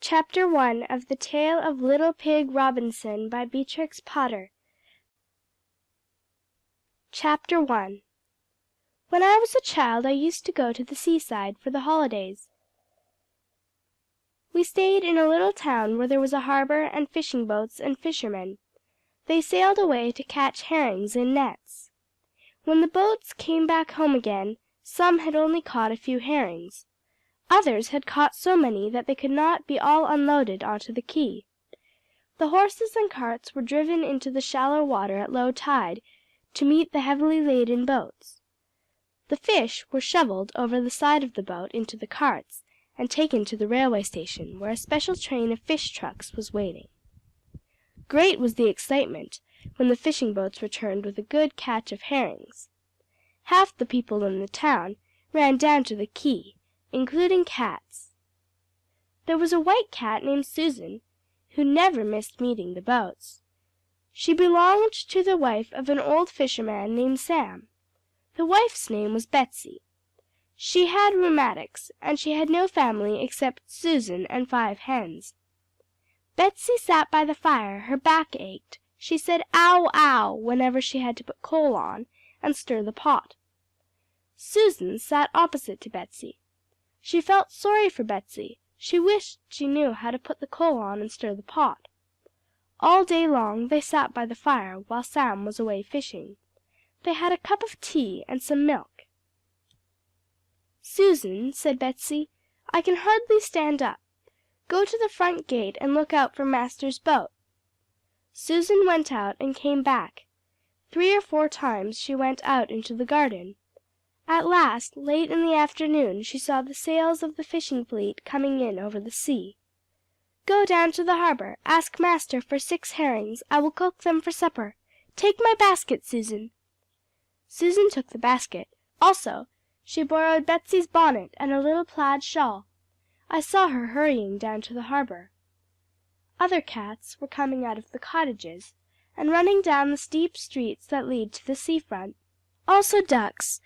Chapter 1 of The Tale of Little Pig Robinson by Beatrix Potter. Chapter 1. When I was a child I used to go to the seaside for the holidays. We stayed in a little town where there was a harbor and fishing boats and fishermen. They sailed away to catch herrings in nets. When the boats came back home again, some had only caught a few herrings. Others had caught so many that they could not be all unloaded onto the quay. The horses and carts were driven into the shallow water at low tide to meet the heavily laden boats. The fish were shoveled over the side of the boat into the carts and taken to the railway station, where a special train of fish trucks was waiting. Great was the excitement when the fishing boats returned with a good catch of herrings. Half the people in the town ran down to the quay, including cats. There was a white cat named Susan, who never missed meeting the boats. She belonged to the wife of an old fisherman named Sam. The wife's name was Betsy. She had rheumatics, and she had no family except Susan and 5 hens. Betsy sat by the fire, her back ached. She said "Ow, ow" whenever she had to put coal on and stir the pot. Susan sat opposite to Betsy. She felt sorry for Betsy. She wished she knew how to put the coal on and stir the pot. All day long they sat by the fire while Sam was away fishing. They had a cup of tea and some milk. "Susan," said Betsy, "I can hardly stand up. Go to the front gate and look out for master's boat." Susan went out and came back. 3 or 4 times she went out into the garden. At last, late in the afternoon, she saw the sails of the fishing fleet coming in over the sea. "Go down to the harbor. Ask master for 6 herrings. I will cook them for supper. Take my basket, Susan." Susan took the basket. Also, she borrowed Betsy's bonnet and a little plaid shawl. I saw her hurrying down to the harbor. Other cats were coming out of the cottages, and running down the steep streets that lead to the seafront. Also ducks.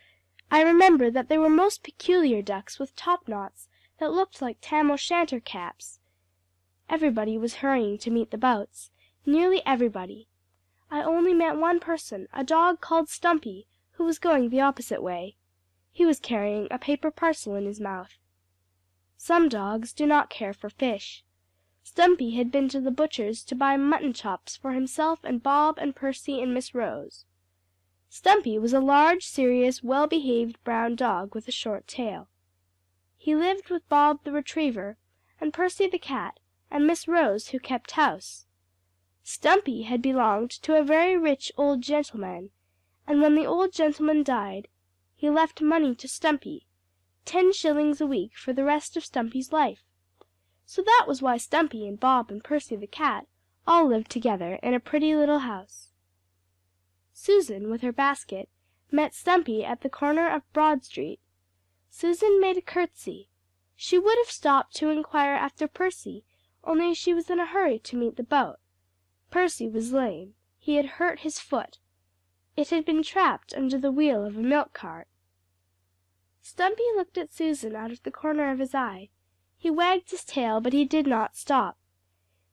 I remember that they were most peculiar ducks with topknots that looked like tam o' shanter caps. Everybody was hurrying to meet the boats, nearly everybody. I only met one person, a dog called Stumpy, who was going the opposite way. He was carrying a paper parcel in his mouth. Some dogs do not care for fish. Stumpy had been to the butcher's to buy mutton chops for himself and Bob and Percy and Miss Rose. Stumpy was a large, serious, well-behaved brown dog with a short tail. He lived with Bob the retriever, and Percy the cat, and Miss Rose, who kept house. Stumpy had belonged to a very rich old gentleman, and when the old gentleman died, he left money to Stumpy, 10 shillings a week for the rest of Stumpy's life. So that was why Stumpy and Bob and Percy the cat all lived together in a pretty little house. Susan, with her basket, met Stumpy at the corner of Broad Street. Susan made a curtsy. She would have stopped to inquire after Percy, only she was in a hurry to meet the boat. Percy was lame. He had hurt his foot. It had been trapped under the wheel of a milk cart. Stumpy looked at Susan out of the corner of his eye. He wagged his tail, but he did not stop.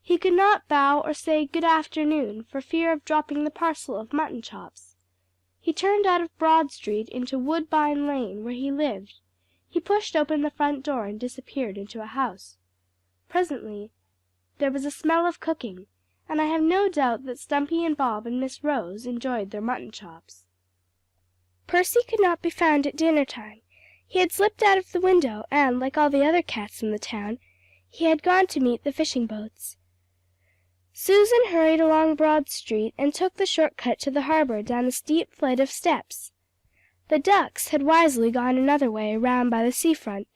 He could not bow or say good afternoon for fear of dropping the parcel of mutton chops. He turned out of Broad Street into Woodbine Lane, where he lived. He pushed open the front door and disappeared into a house. Presently there was a smell of cooking, and I have no doubt that Stumpy and Bob and Miss Rose enjoyed their mutton chops. Percy could not be found at dinner time. He had slipped out of the window, and, like all the other cats in the town, he had gone to meet the fishing boats. Susan hurried along Broad Street and took the short cut to the harbor down a steep flight of steps. The ducks had wisely gone another way around by the seafront.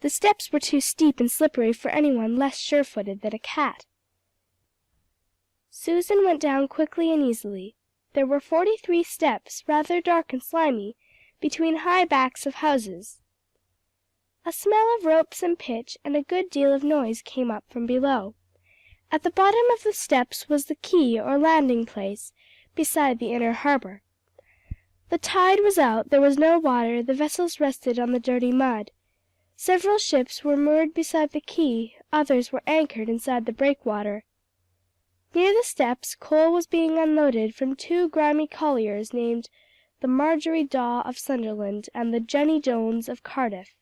The steps were too steep and slippery for anyone less sure-footed than a cat. Susan went down quickly and easily. There were 43 steps, rather dark and slimy, between high backs of houses. A smell of ropes and pitch and a good deal of noise came up from below. At the bottom of the steps was the quay or landing place, beside the inner harbor. The tide was out, there was no water, the vessels rested on the dirty mud. Several ships were moored beside the quay Others were anchored inside the breakwater. Near the steps coal was being unloaded from two grimy colliers named the Marjorie Daw of Sunderland and the Jenny Jones of Cardiff.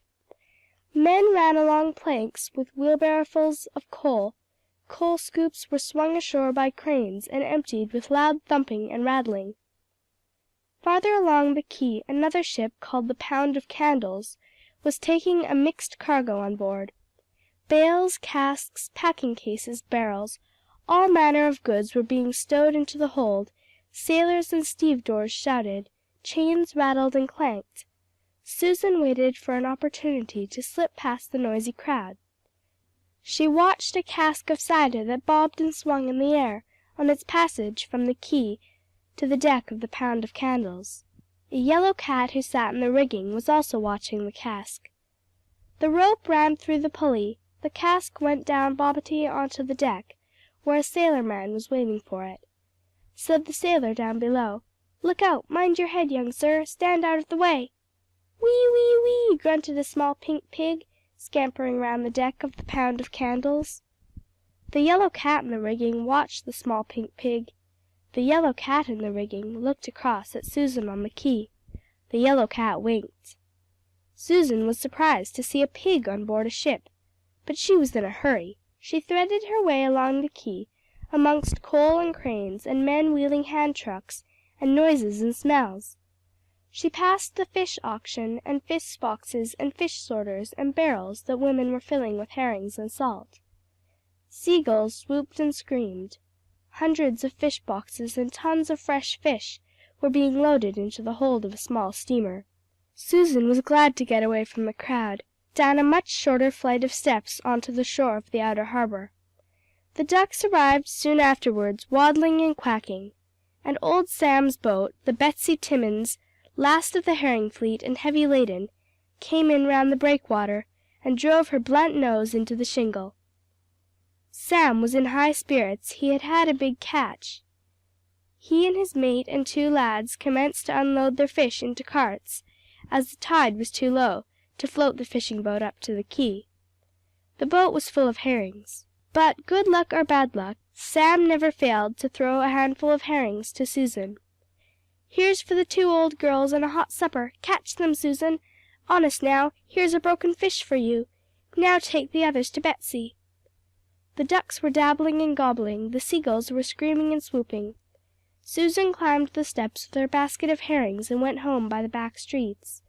Men ran along planks with wheelbarrowfuls of coal. Coal scoops were swung ashore by cranes and emptied with loud thumping and rattling. Farther along the quay another ship called the Pound of Candles was taking a mixed cargo on board. Bales, casks, packing cases, barrels, all manner of goods were being stowed into the hold. Sailors and stevedores shouted, chains rattled and clanked. Susan waited for an opportunity to slip past the noisy crowd. She watched a cask of cider that bobbed and swung in the air on its passage from the quay to the deck of the Pound of Candles. A yellow cat who sat in the rigging was also watching the cask. The rope ran through the pulley. The cask went down bobbity onto the deck, where a sailor man was waiting for it. Said the sailor down below, "Look out! Mind your head, young sir! Stand out of the way!" "Wee, wee, wee!" grunted a small pink pig, scampering round the deck of the Pound of Candles. The yellow cat in the rigging watched the small pink pig. The yellow cat in the rigging looked across at Susan on the quay. The yellow cat winked. Susan was surprised to see a pig on board a ship, but she was in a hurry. She threaded her way along the quay, amongst coal and cranes, and men wheeling hand trucks, and noises and smells. She passed the fish auction, and fish boxes and fish sorters, and barrels that women were filling with herrings and salt. Seagulls swooped and screamed. Hundreds of fish boxes and tons of fresh fish were being loaded into the hold of a small steamer. Susan was glad to get away from the crowd, down a much shorter flight of steps onto the shore of the outer harbor. The ducks arrived soon afterwards, waddling and quacking, and old Sam's boat, the Betsy Timmins, last of the herring fleet and heavy laden, came in round the breakwater and drove her blunt nose into the shingle. Sam was in high spirits. He had had a big catch. He and his mate and two lads commenced to unload their fish into carts, as the tide was too low to float the fishing boat up to the quay. The boat was full of herrings. But, good luck or bad luck, Sam never failed to throw a handful of herrings to Susan. "Here's for the two old girls and a hot supper. Catch them, Susan. Honest now, here's a broken fish for you. Now take the others to Betsy." The ducks were dabbling and gobbling, the seagulls were screaming and swooping. Susan climbed the steps with her basket of herrings and went home by the back streets.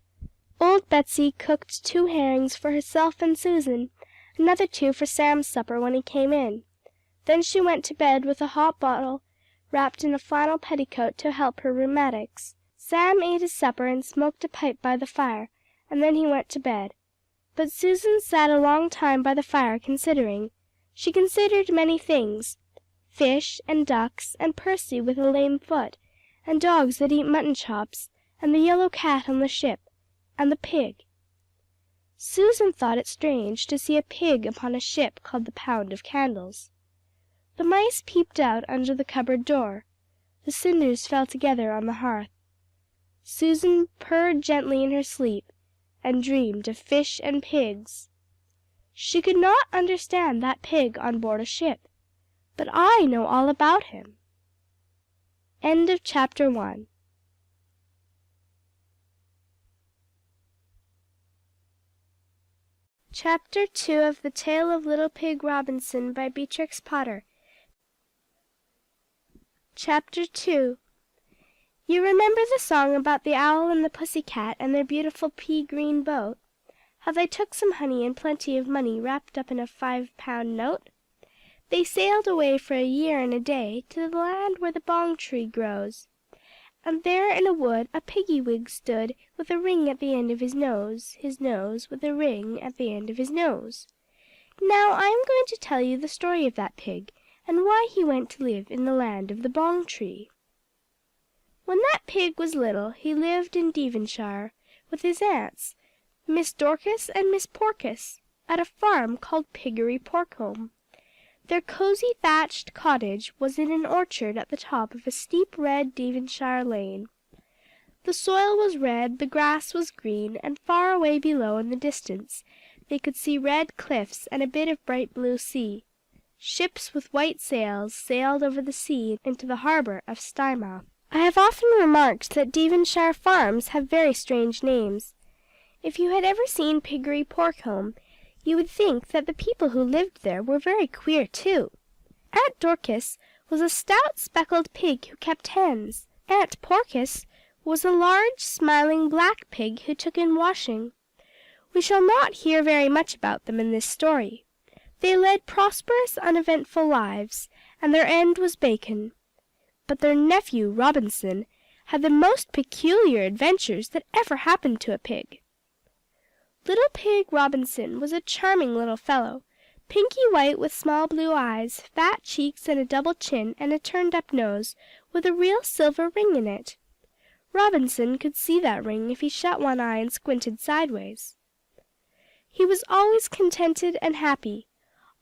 Old Betsy cooked 2 herrings for herself and Susan, another 2 for Sam's supper when he came in. Then she went to bed with a hot bottle wrapped in a flannel petticoat to help her rheumatics. Sam ate his supper and smoked a pipe by the fire, and then he went to bed. But Susan sat a long time by the fire considering. She considered many things: fish, and ducks, and Percy with a lame foot, and dogs that eat mutton chops, and the yellow cat on the ship, and the pig. Susan thought it strange to see a pig upon a ship called the Pound of Candles. The mice peeped out under the cupboard door. The cinders fell together on the hearth. Susan purred gently in her sleep, and dreamed of fish and pigs. She could not understand that pig on board a ship, but I know all about him. End of chapter 1. Chapter 2 of The Tale of Little Pig Robinson by Beatrix Potter. Chapter 2. You remember the song about the owl and the pussy cat and their beautiful pea-green boat? How they took some honey and plenty of money wrapped up in a 5-pound note? They sailed away for a year and a day to the land where the bong tree grows. And there in a wood a piggy-wig stood with a ring at the end of his nose with a ring at the end of his nose. Now I am going to tell you the story of that pig, and why he went to live in the land of the bong tree. When that pig was little he lived in Devonshire with his aunts, Miss Dorcas and Miss Porkis, at a farm called Piggery Porcombe. Their cosy thatched cottage was in an orchard at the top of a steep red Devonshire lane. The soil was red, the grass was green, and far away below in the distance they could see red cliffs and a bit of bright blue sea. Ships with white sails sailed over the sea into the harbour of Stymouth. I have often remarked that Devonshire farms have very strange names. If you had ever seen Piggery Porcombe, you would think that the people who lived there were very queer too. Aunt Dorcas was a stout speckled pig who kept hens. Aunt Porcus was a large, smiling black pig who took in washing. We shall not hear very much about them in this story. They led prosperous, uneventful lives, and their end was bacon. But their nephew Robinson had the most peculiar adventures that ever happened to a pig. Little Pig Robinson was a charming little fellow, pinky white with small blue eyes, fat cheeks and a double chin and a turned-up nose, with a real silver ring in it. Robinson could see that ring if he shut one eye and squinted sideways. He was always contented and happy.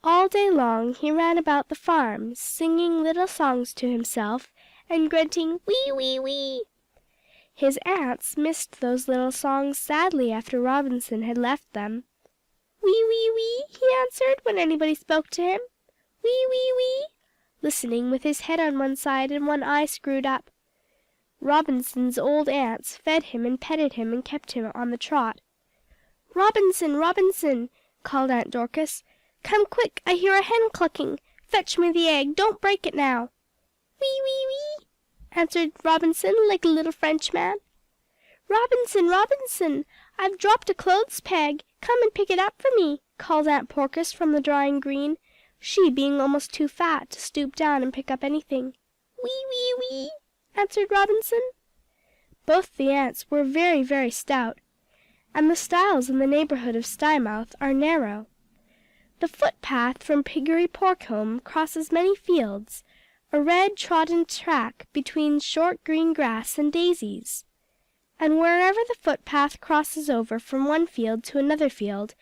All day long he ran about the farm, singing little songs to himself and grunting wee wee wee. His aunts missed those little songs sadly after Robinson had left them. "Wee wee wee," he answered when anybody spoke to him. "Wee wee wee," listening with his head on one side and one eye screwed up. Robinson's old aunts fed him and petted him and kept him on the trot. "Robinson, Robinson," called Aunt Dorcas, "come quick, I hear a hen clucking. Fetch me the egg, don't break it now." "Wee wee wee," answered Robinson like a little Frenchman. "Robinson, Robinson, I've dropped a clothes peg. Come and pick it up for me," called Aunt Porcus from the drying green, she being almost too fat to stoop down and pick up anything. "Wee wee wee," answered Robinson. Both the aunts were very, very stout, and the stiles in the neighbourhood of Stymouth are narrow. The footpath from Piggery Porcombe crosses many fields, a red trodden track between short green grass and daisies. And wherever the footpath crosses over from one field to another field,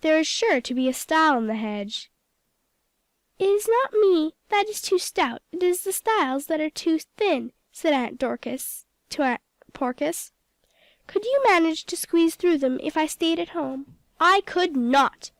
there is sure to be a stile in the hedge. "It is not me that is too stout, it is the stiles that are too thin," said Aunt Dorcas to Aunt Porcus. "Could you manage to squeeze through them if I stayed at home?" "I could not.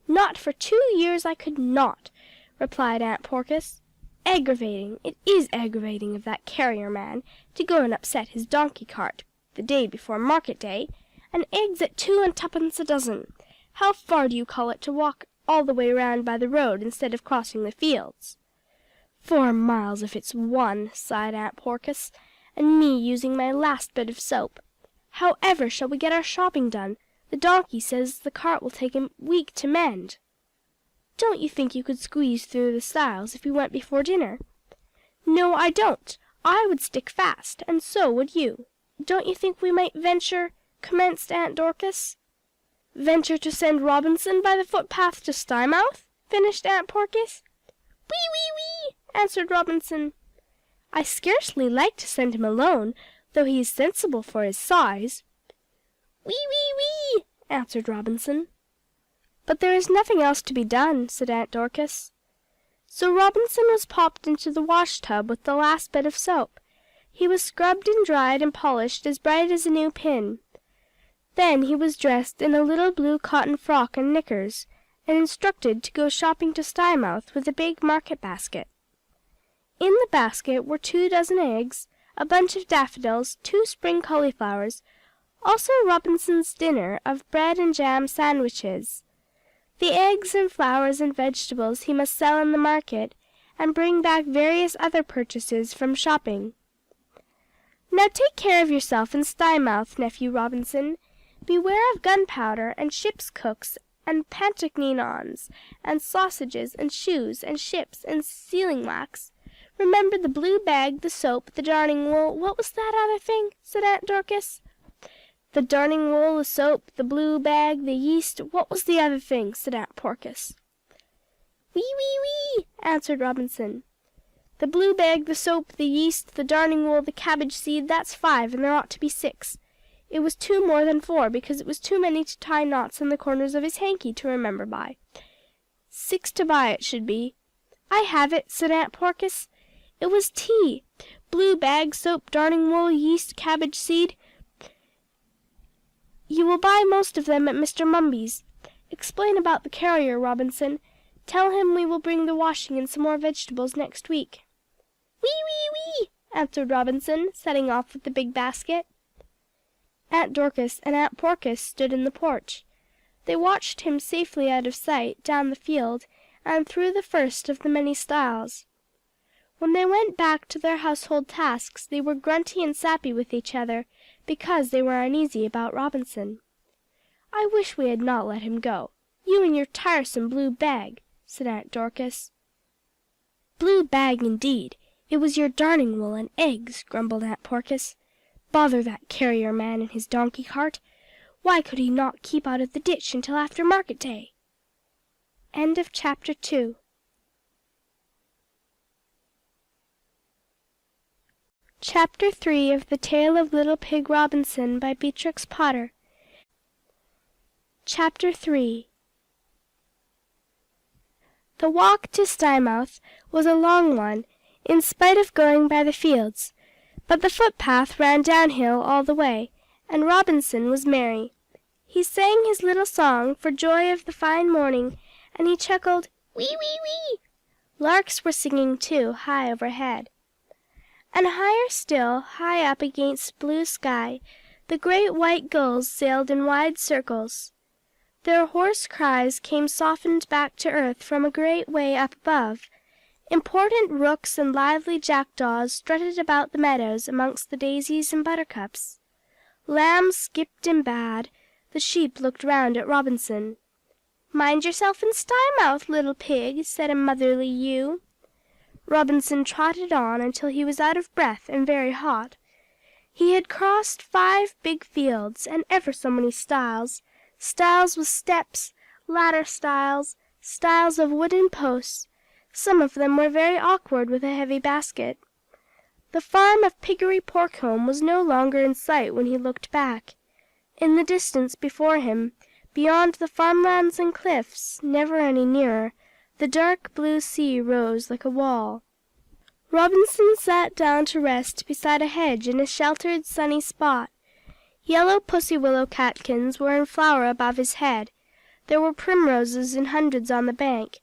Not for 2 years I could not," replied Aunt Porcus. "Aggravating, it is aggravating of that carrier man to go and upset his donkey cart the day before market day, and eggs at 2 and 2pence a dozen. How far do you call it to walk all the way round by the road instead of crossing the fields?" "4 miles if it's 1," sighed Aunt Porcus, "and me using my last bit of soap. How ever shall we get our shopping done? The donkey says the cart will take a week to mend." "Don't you think you could squeeze through the stiles if we went before dinner?" "No, I don't. I would stick fast, and so would you." "Don't you think we might venture?" commenced Aunt Dorcas. "Venture to send Robinson by the footpath to Stymouth?" finished Aunt Porcus. "Wee wee wee," answered Robinson. "I scarcely like to send him alone, though he is sensible for his size." "Wee wee wee," answered Robinson. "But there is nothing else to be done," said Aunt Dorcas. So Robinson was popped into the wash tub with the last bit of soap. He was scrubbed and dried and polished as bright as a new pin. Then he was dressed in a little blue cotton frock and knickers, and instructed to go shopping to Stymouth with a big market basket. In the basket were 2 dozen eggs, a bunch of daffodils, 2 spring cauliflowers, also Robinson's dinner of bread and jam sandwiches. The eggs and flowers and vegetables he must sell in the market, and bring back various other purchases from shopping. "Now take care of yourself in Stymouth, nephew Robinson. Beware of gunpowder, and ship's cooks, and pantechnicons, and sausages, and shoes, and ships, and sealing wax. Remember the blue bag, the soap, the darning wool, what was that other thing?" said Aunt Dorcas. "The darning wool, the soap, the blue bag, the yeast, what was the other thing?" said Aunt Porcus. "Wee wee wee," answered Robinson. "The blue bag, the soap, the yeast, the darning wool, the cabbage seed, that's 5, and there ought to be 6. It was 2 more than 4, because it was too many to tie knots in the corners of his hanky to remember by. 6 to buy it should be." "I have it," said Aunt Porcus. "It was tea. Blue bag, soap, darning wool, yeast, cabbage seed. You will buy most of them at Mr. Mumby's. Explain about the carrier, Robinson. Tell him we will bring the washing and some more vegetables next week." "Wee, wee, wee!" answered Robinson, setting off with the big basket. Aunt Dorcas and Aunt Porcus stood in the porch. They watched him safely out of sight, down the field, and through the first of the many stiles. When they went back to their household tasks they were grunty and sappy with each other, because they were uneasy about Robinson. "I wish we had not let him go. You and your tiresome blue bag," said Aunt Dorcas. "Blue bag, indeed! It was your darning wool and eggs," grumbled Aunt Porcus. "Bother that carrier man and his donkey cart! Why could he not keep out of the ditch until after market day?" Chapter 3 of the Tale of Little Pig Robinson by Beatrix Potter. Chapter 3 The walk to Stymouth was a long one, in spite of going by the fields, but the footpath ran downhill all the way, and Robinson was merry. He sang his little song for joy of the fine morning, and he chuckled, "Wee, wee, wee!" Larks were singing too, high overhead. And higher still, high up against blue sky, the great white gulls sailed in wide circles. Their hoarse cries came softened back to earth from a great way up above. Important rooks and lively jackdaws strutted about the meadows amongst the daisies and buttercups. Lambs skipped and baaed. The sheep looked round at Robinson. "Mind yourself in Stymouth, little pig," said a motherly ewe. Robinson trotted on until he was out of breath and very hot. He had crossed 5 big fields, and ever so many stiles, stiles with steps, ladder stiles, stiles of wooden posts. Some of them were very awkward with a heavy basket. The farm of Piggery Porcombe was no longer in sight when he looked back. In the distance before him, beyond the farmlands and cliffs, never any nearer, the dark blue sea rose like a wall. Robinson sat down to rest beside a hedge in a sheltered, sunny spot. Yellow pussy-willow catkins were in flower above his head. There were primroses in hundreds on the bank,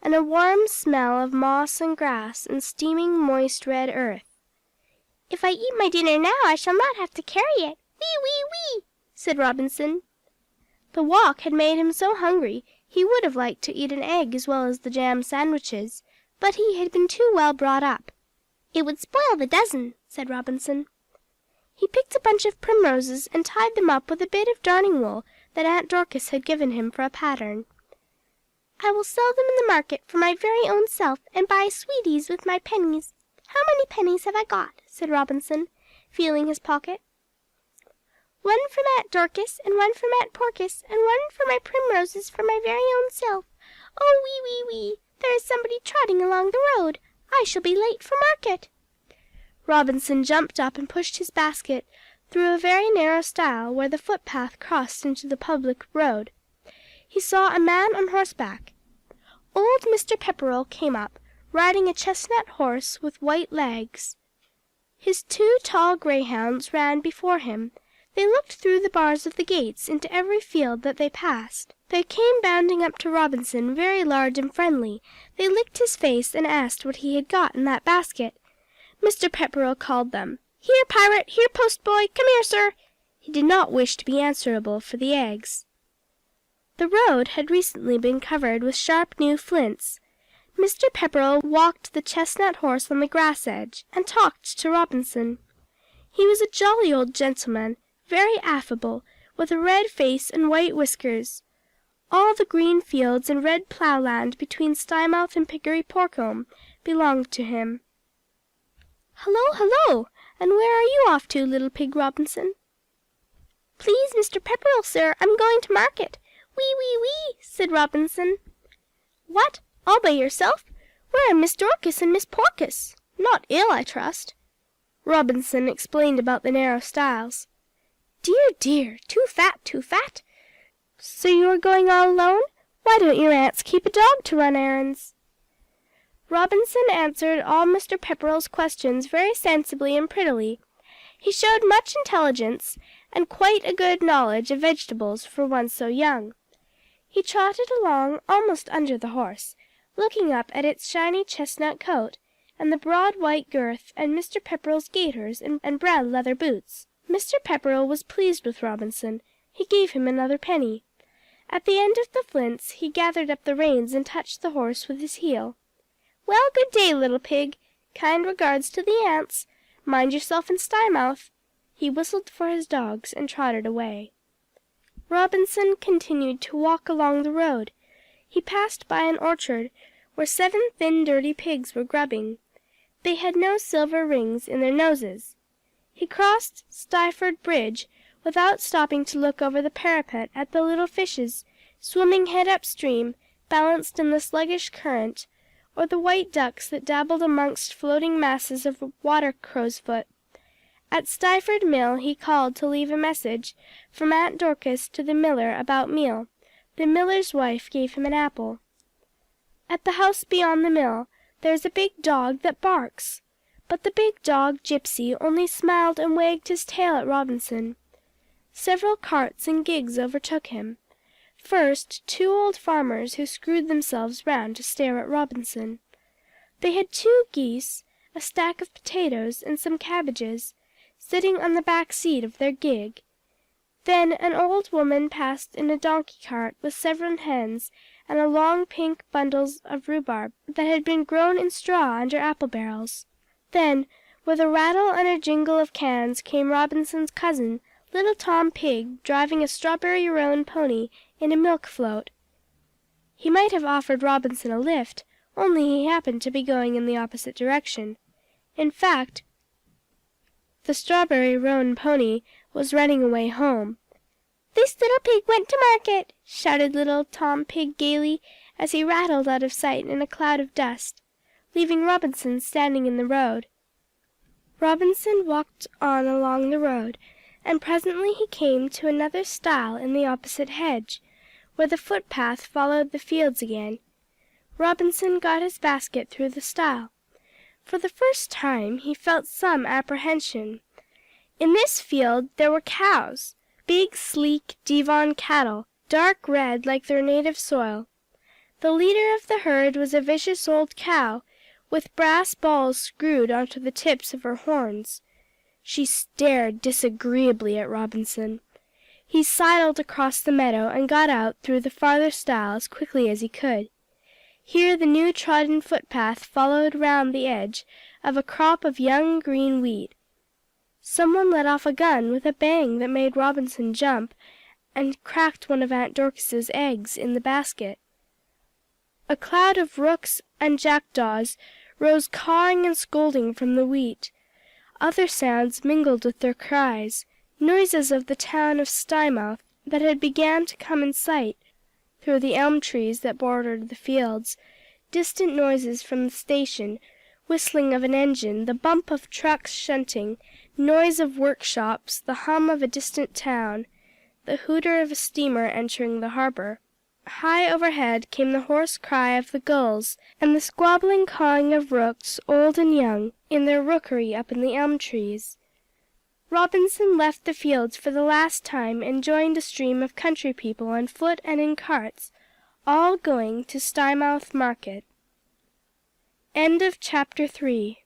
and a warm smell of moss and grass and steaming moist red earth. "If I eat my dinner now I shall not have to carry it. Wee, wee, wee!" said Robinson. The walk had made him so hungry he would have liked to eat an egg as well as the jam sandwiches, but he had been too well brought up. "It would spoil the dozen," said Robinson. He picked a bunch of primroses and tied them up with a bit of darning wool that Aunt Dorcas had given him for a pattern. "I will sell them in the market for my very own self, and buy sweeties with my pennies. How many pennies have I got?" said Robinson, feeling his pocket. "One from Aunt Dorcas, and one from Aunt Porcus, and one for my primroses for my very own self. Oh, wee, wee, wee! There is somebody trotting along the road. I shall be late for market." Robinson jumped up and pushed his basket through a very narrow stile where the footpath crossed into the public road. He saw a man on horseback. Old Mr. Pepperell came up, riding a chestnut horse with white legs. His 2 tall greyhounds ran before him. They looked through the bars of the gates into every field that they passed. They came bounding up to Robinson, very large and friendly. They licked his face and asked what he had got in that basket. Mr. Pepperell called them. "Here, pirate! Here, postboy! Come here, sir!" He did not wish to be answerable for the eggs. The road had recently been covered with sharp new flints. Mr. Pepperell walked the chestnut horse on the grass edge, and talked to Robinson. He was a jolly old gentleman, very affable, with a red face and white whiskers. All the green fields and red ploughland between Stymouth and Piggery Porcombe belonged to him. "Hullo, hullo! And where are you off to, little pig Robinson?" "Please, Mr. Pepperell, sir, I'm going to market. Wee, wee, wee!" said Robinson. "What? All by yourself? Where are Miss Dorcas and Miss Porcus? Not ill, I trust?" Robinson explained about the narrow stiles. "Dear, dear! Too fat, too fat! So you are going all alone? Why don't your aunts keep a dog to run errands?" Robinson answered all Mr. Pepperell's questions very sensibly and prettily. He showed much intelligence, and quite a good knowledge of vegetables for one so young. He trotted along almost under the horse, looking up at its shiny chestnut coat, and the broad white girth, and Mr. Pepperell's gaiters and brown leather boots. Mr. Pepperell was pleased with Robinson. He gave him another penny. At the end of the flints he gathered up the reins and touched the horse with his heel. "Well, good day, little pig. Kind regards to the aunts. Mind yourself in Stymouth." He whistled for his dogs and trotted away. Robinson continued to walk along the road. He passed by an orchard where 7 thin dirty pigs were grubbing. They had no silver rings in their noses. He crossed Stiford Bridge without stopping to look over the parapet at the little fishes swimming head upstream, balanced in the sluggish current, or the white ducks that dabbled amongst floating masses of water crowsfoot. At Stiford Mill he called to leave a message from Aunt Dorcas to the miller about meal. The miller's wife gave him an apple. At the house beyond the mill there's a big dog that barks. But the big dog, Gypsy, only smiled and wagged his tail at Robinson. Several carts and gigs overtook him. First, 2 old farmers who screwed themselves round to stare at Robinson. They had 2 geese, a stack of potatoes, and some cabbages, sitting on the back seat of their gig. Then an old woman passed in a donkey cart with several hens and a long pink bundles of rhubarb that had been grown in straw under apple barrels. Then, with a rattle and a jingle of cans, came Robinson's cousin, little Tom Pig, driving a strawberry roan pony in a milk float. He might have offered Robinson a lift, only he happened to be going in the opposite direction. In fact, the strawberry roan pony was running away home. "This little pig went to market," shouted little Tom Pig gaily, as he rattled out of sight in a cloud of dust, leaving Robinson standing in the road. Robinson walked on along the road, and presently he came to another stile in the opposite hedge, where the footpath followed the fields again. Robinson got his basket through the stile. For the first time he felt some apprehension. In this field there were cows, big, sleek Devon cattle, dark red like their native soil. The leader of the herd was a vicious old cow, with brass balls screwed onto the tips of her horns. She stared disagreeably at Robinson. He sidled across the meadow and got out through the farther stile as quickly as he could. Here the new trodden footpath followed round the edge of a crop of young green wheat. Someone let off a gun with a bang that made Robinson jump, and cracked one of Aunt Dorcas's eggs in the basket. A cloud of rooks and jackdaws rose cawing and scolding from the wheat. Other sounds mingled with their cries, noises of the town of Stymouth that had began to come in sight through the elm trees that bordered the fields, distant noises from the station, whistling of an engine, the bump of trucks shunting, noise of workshops, the hum of a distant town, the hooter of a steamer entering the harbor. High overhead came the hoarse cry of the gulls, and the squabbling cawing of rooks, old and young, in their rookery up in the elm trees. Robinson left the fields for the last time and joined a stream of country people on foot and in carts, all going to Stymouth market. End of chapter 3.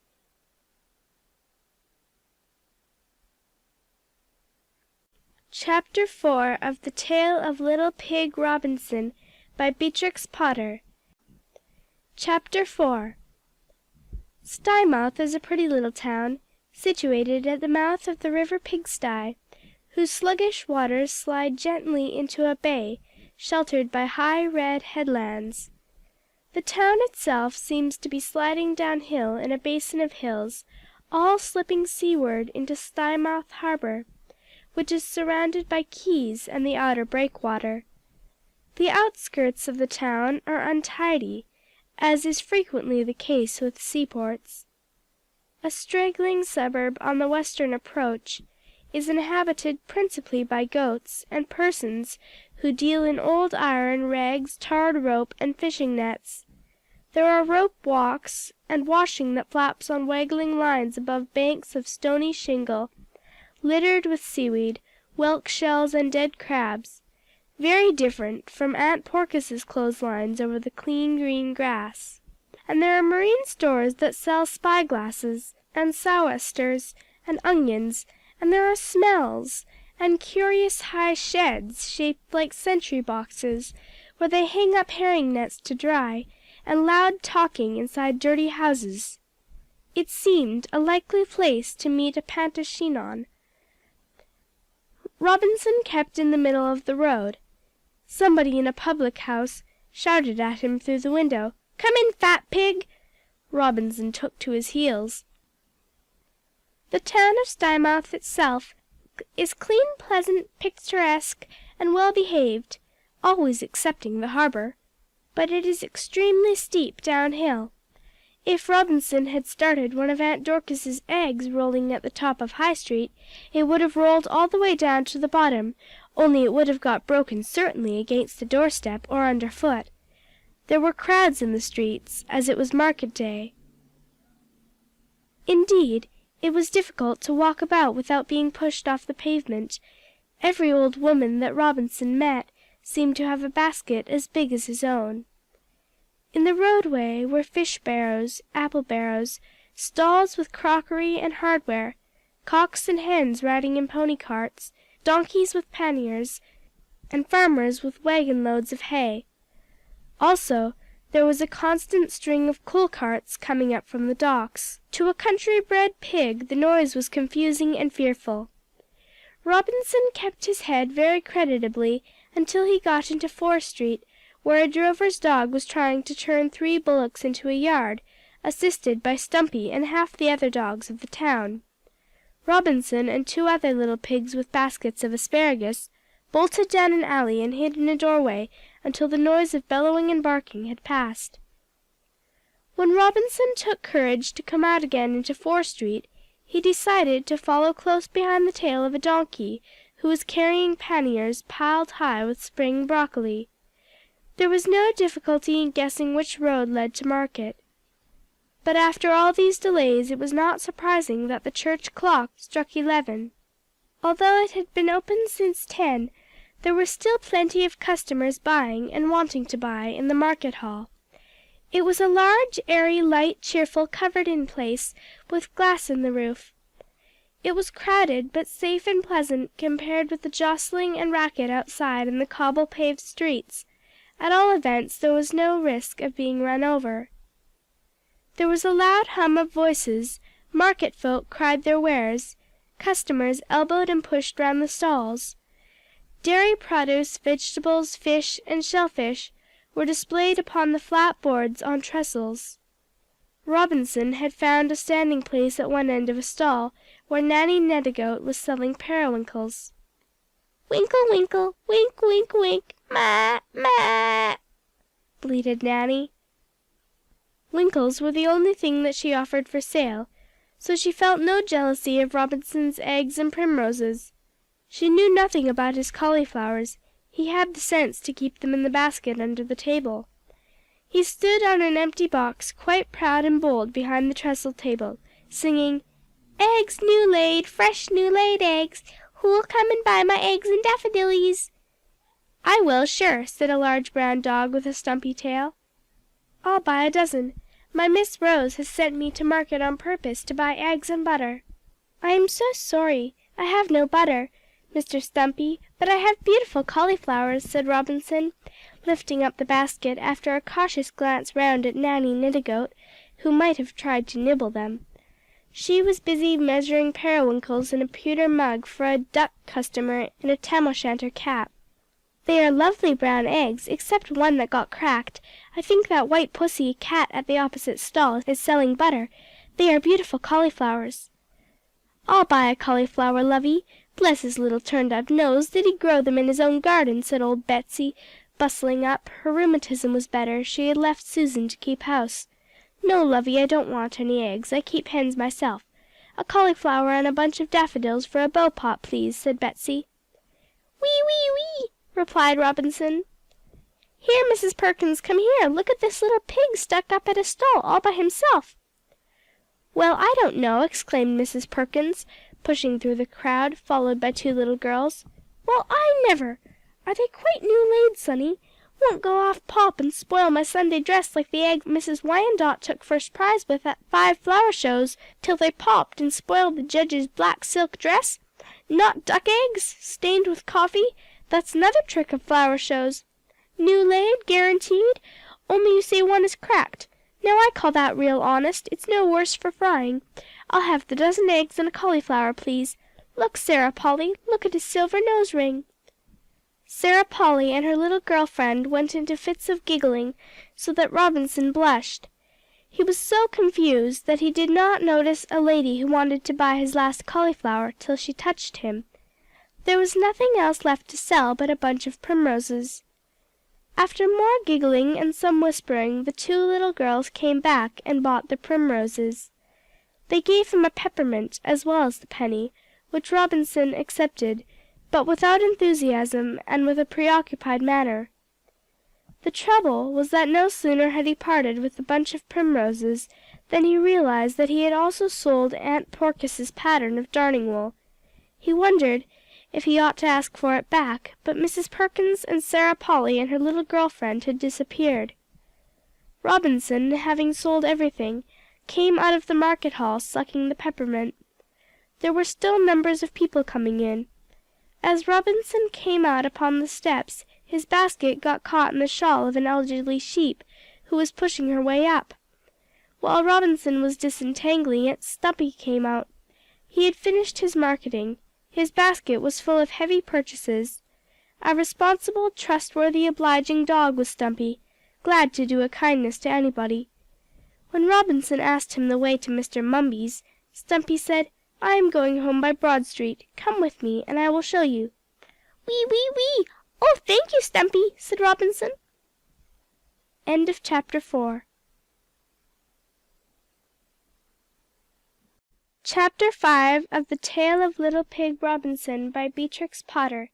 Chapter 4 of The Tale of Little Pig Robinson by Beatrix Potter. Chapter 4. Stymouth is a pretty little town, situated at the mouth of the river Pigsty, whose sluggish waters slide gently into a bay sheltered by high red headlands. The town itself seems to be sliding downhill in a basin of hills, all slipping seaward into Stymouth harbor, which is surrounded by quays and the outer breakwater. The outskirts of the town are untidy, as is frequently the case with seaports. A straggling suburb on the western approach is inhabited principally by goats and persons who deal in old iron, rags, tarred rope, and fishing nets. There are rope walks, and washing that flaps on waggling lines above banks of stony shingle, littered with seaweed, whelk shells, and dead crabs. very different from Aunt Porcus's clotheslines over the clean green grass. And there are marine stores that sell spyglasses, and sou'westers, and onions, and there are smells, and curious high sheds shaped like sentry boxes, where they hang up herring nets to dry, and loud talking inside dirty houses. It seemed a likely place to meet a Pantachinon. Robinson kept in the middle of the road. Somebody in a public house shouted at him through the window, "Come in, fat pig!" Robinson took to his heels. The town of Stymouth itself is clean, pleasant, picturesque, and well behaved, always excepting the harbour, but it is extremely steep downhill. If Robinson had started one of Aunt Dorcas's eggs rolling at the top of High Street, it would have rolled all the way down to the bottom, only it would have got broken certainly against the doorstep or underfoot. There were crowds in the streets, as it was market day. Indeed, it was difficult to walk about without being pushed off the pavement. Every old woman that Robinson met seemed to have a basket as big as his own. In the roadway were fish barrows, apple barrows, stalls with crockery and hardware, cocks and hens riding in pony carts, donkeys with panniers, and farmers with wagon loads of hay. Also, there was a constant string of coal carts coming up from the docks. To a country-bred pig the noise was confusing and fearful. Robinson kept his head very creditably until he got into Fore Street, where a drover's dog was trying to turn 3 bullocks into a yard, assisted by Stumpy and half the other dogs of the town. Robinson and 2 other little pigs with baskets of asparagus bolted down an alley and hid in a doorway until the noise of bellowing and barking had passed. When Robinson took courage to come out again into Fore Street, he decided to follow close behind the tail of a donkey who was carrying panniers piled high with spring broccoli. There was no difficulty in guessing which road led to market. But after all these delays it was not surprising that the church clock struck 11. Although it had been open since 10, there were still plenty of customers buying and wanting to buy in the market hall. It was a large, airy, light, cheerful, covered-in place with glass in the roof. It was crowded, but safe and pleasant compared with the jostling and racket outside in the cobble-paved streets. At all events, there was no risk of being run over. There was a loud hum of voices, market folk cried their wares, customers elbowed and pushed round the stalls. Dairy produce, vegetables, fish, and shellfish were displayed upon the flat boards on trestles. Robinson had found a standing place at one end of a stall, where Nanny Nedigoat was selling periwinkles. "Winkle, winkle, wink, wink, wink, ma, ma," bleated Nanny. Winkles were the only thing that she offered for sale, so she felt no jealousy of Robinson's eggs and primroses. She knew nothing about his cauliflowers; he had the sense to keep them in the basket under the table. He stood on an empty box, quite proud and bold behind the trestle table, singing, "Eggs new laid, fresh new laid eggs, who'll come and buy my eggs and daffodillies?" "I will, sure," said a large brown dog with a stumpy tail. "I'll buy a dozen. My Miss Rose has sent me to market on purpose to buy eggs and butter." "I am so sorry, I have no butter, Mr. Stumpy, but I have beautiful cauliflowers," said Robinson, lifting up the basket after a cautious glance round at Nanny Nedigoat, who might have tried to nibble them. She was busy measuring periwinkles in a pewter mug for a duck customer in a tam o' shanter cap. "They are lovely brown eggs, except one that got cracked. I think that white pussy cat at the opposite stall is selling butter. They are beautiful cauliflowers." "I'll buy a cauliflower, lovey. Bless his little turned up nose, did he grow them in his own garden?" said old Betsy, bustling up. Her rheumatism was better; she had left Susan to keep house. "No, lovey, I don't want any eggs. I keep hens myself. A cauliflower and a bunch of daffodils for a bow pot, please," said Betsy. "Wee, wee, wee," replied Robinson. "Here, Mrs. Perkins, come here. Look at this little pig stuck up at a stall all by himself." "Well, I don't know," exclaimed Mrs. Perkins, pushing through the crowd, followed by 2 little girls. "Well, I never! Are they quite new laid, sonny? Won't go off pop and spoil my Sunday dress like the egg Mrs. Wyandotte took first prize with at 5 flower shows, till they popped and spoiled the judge's black silk dress? Not duck eggs, stained with coffee? That's another trick of flower shows. New laid, guaranteed, only you say one is cracked. Now I call that real honest, it's no worse for frying. I'll have the dozen eggs and a cauliflower, please. Look, Sarah Polly, look at his silver nose ring." Sarah Polly and her little girl friend went into fits of giggling, so that Robinson blushed. He was so confused that he did not notice a lady who wanted to buy his last cauliflower till she touched him. There was nothing else left to sell but a bunch of primroses. After more giggling and some whispering, the two little girls came back and bought the primroses. They gave him a peppermint as well as the penny, which Robinson accepted, but without enthusiasm and with a preoccupied manner. The trouble was that no sooner had he parted with the bunch of primroses than he realized that he had also sold Aunt Porkis's pattern of darning wool. He wondered if he ought to ask for it back, but Mrs. Perkins and Sarah Polly and her little girl friend had disappeared. Robinson, having sold everything, came out of the market hall sucking the peppermint. There were still numbers of people coming in. As Robinson came out upon the steps, his basket got caught in the shawl of an elderly sheep, who was pushing her way up. While Robinson was disentangling it, Stumpy came out. He had finished his marketing. His basket was full of heavy purchases. A responsible, trustworthy, obliging dog was Stumpy, glad to do a kindness to anybody. When Robinson asked him the way to Mr. Mumby's, Stumpy said, "I am going home by Broad Street. Come with me, and I will show you." "Wee, wee, wee! Oh, thank you, Stumpy," said Robinson. End of chapter 4. Chapter 5 of The Tale of Little Pig Robinson by Beatrix Potter.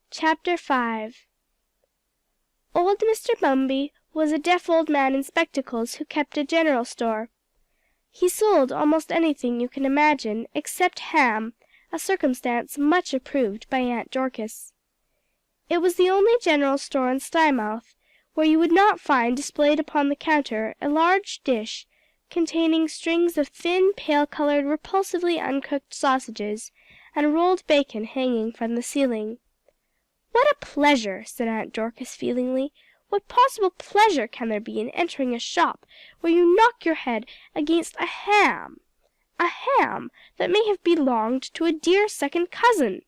Chapter 5. Old Mr. Mumby was a deaf old man in spectacles who kept a general store. He sold almost anything you can imagine, except ham, a circumstance much approved by Aunt Dorcas. It was the only general store in Stymouth where you would not find displayed upon the counter a large dish containing strings of thin, pale-colored, repulsively uncooked sausages, and rolled bacon hanging from the ceiling. "What a pleasure!" said Aunt Dorcas feelingly. "What possible pleasure can there be in entering a shop where you knock your head against a ham that may have belonged to a dear second cousin?"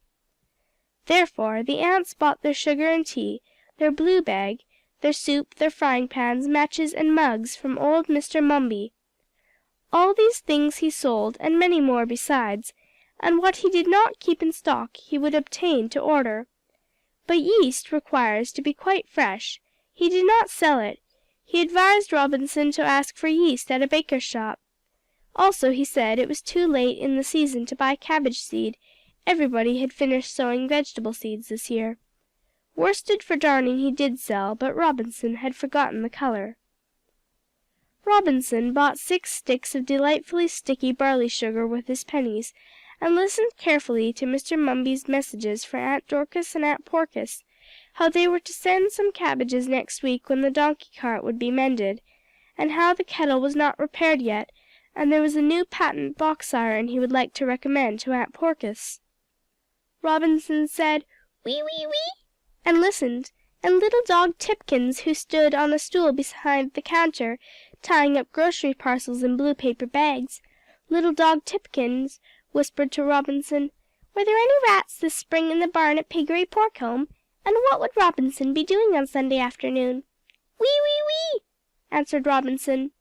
Therefore the aunts bought their sugar and tea, their blue bag, their soup, their frying pans, matches, and mugs from old Mr. Mumby. All these things he sold, and many more besides, and what he did not keep in stock he would obtain to order. But yeast requires to be quite fresh. He did not sell it. He advised Robinson to ask for yeast at a baker's shop. Also, he said, it was too late in the season to buy cabbage seed. Everybody had finished sowing vegetable seeds this year. Worsted for darning he did sell, but Robinson had forgotten the color. Robinson bought 6 sticks of delightfully sticky barley sugar with his pennies, and listened carefully to Mr. Mumby's messages for Aunt Dorcas and Aunt Porkis, how they were to send some cabbages next week when the donkey cart would be mended, and how the kettle was not repaired yet, and there was a new patent box iron he would like to recommend to Aunt Porkis. Robinson said, "Wee, wee, wee," and listened, and little dog Tipkins, who stood on a stool behind the counter, tying up grocery parcels in blue paper bags, little dog Tipkins whispered to Robinson, "Were there any rats this spring in the barn at Piggery Porcombe? And what would Robinson be doing on Sunday afternoon?" "Wee, wee, wee," answered Robinson.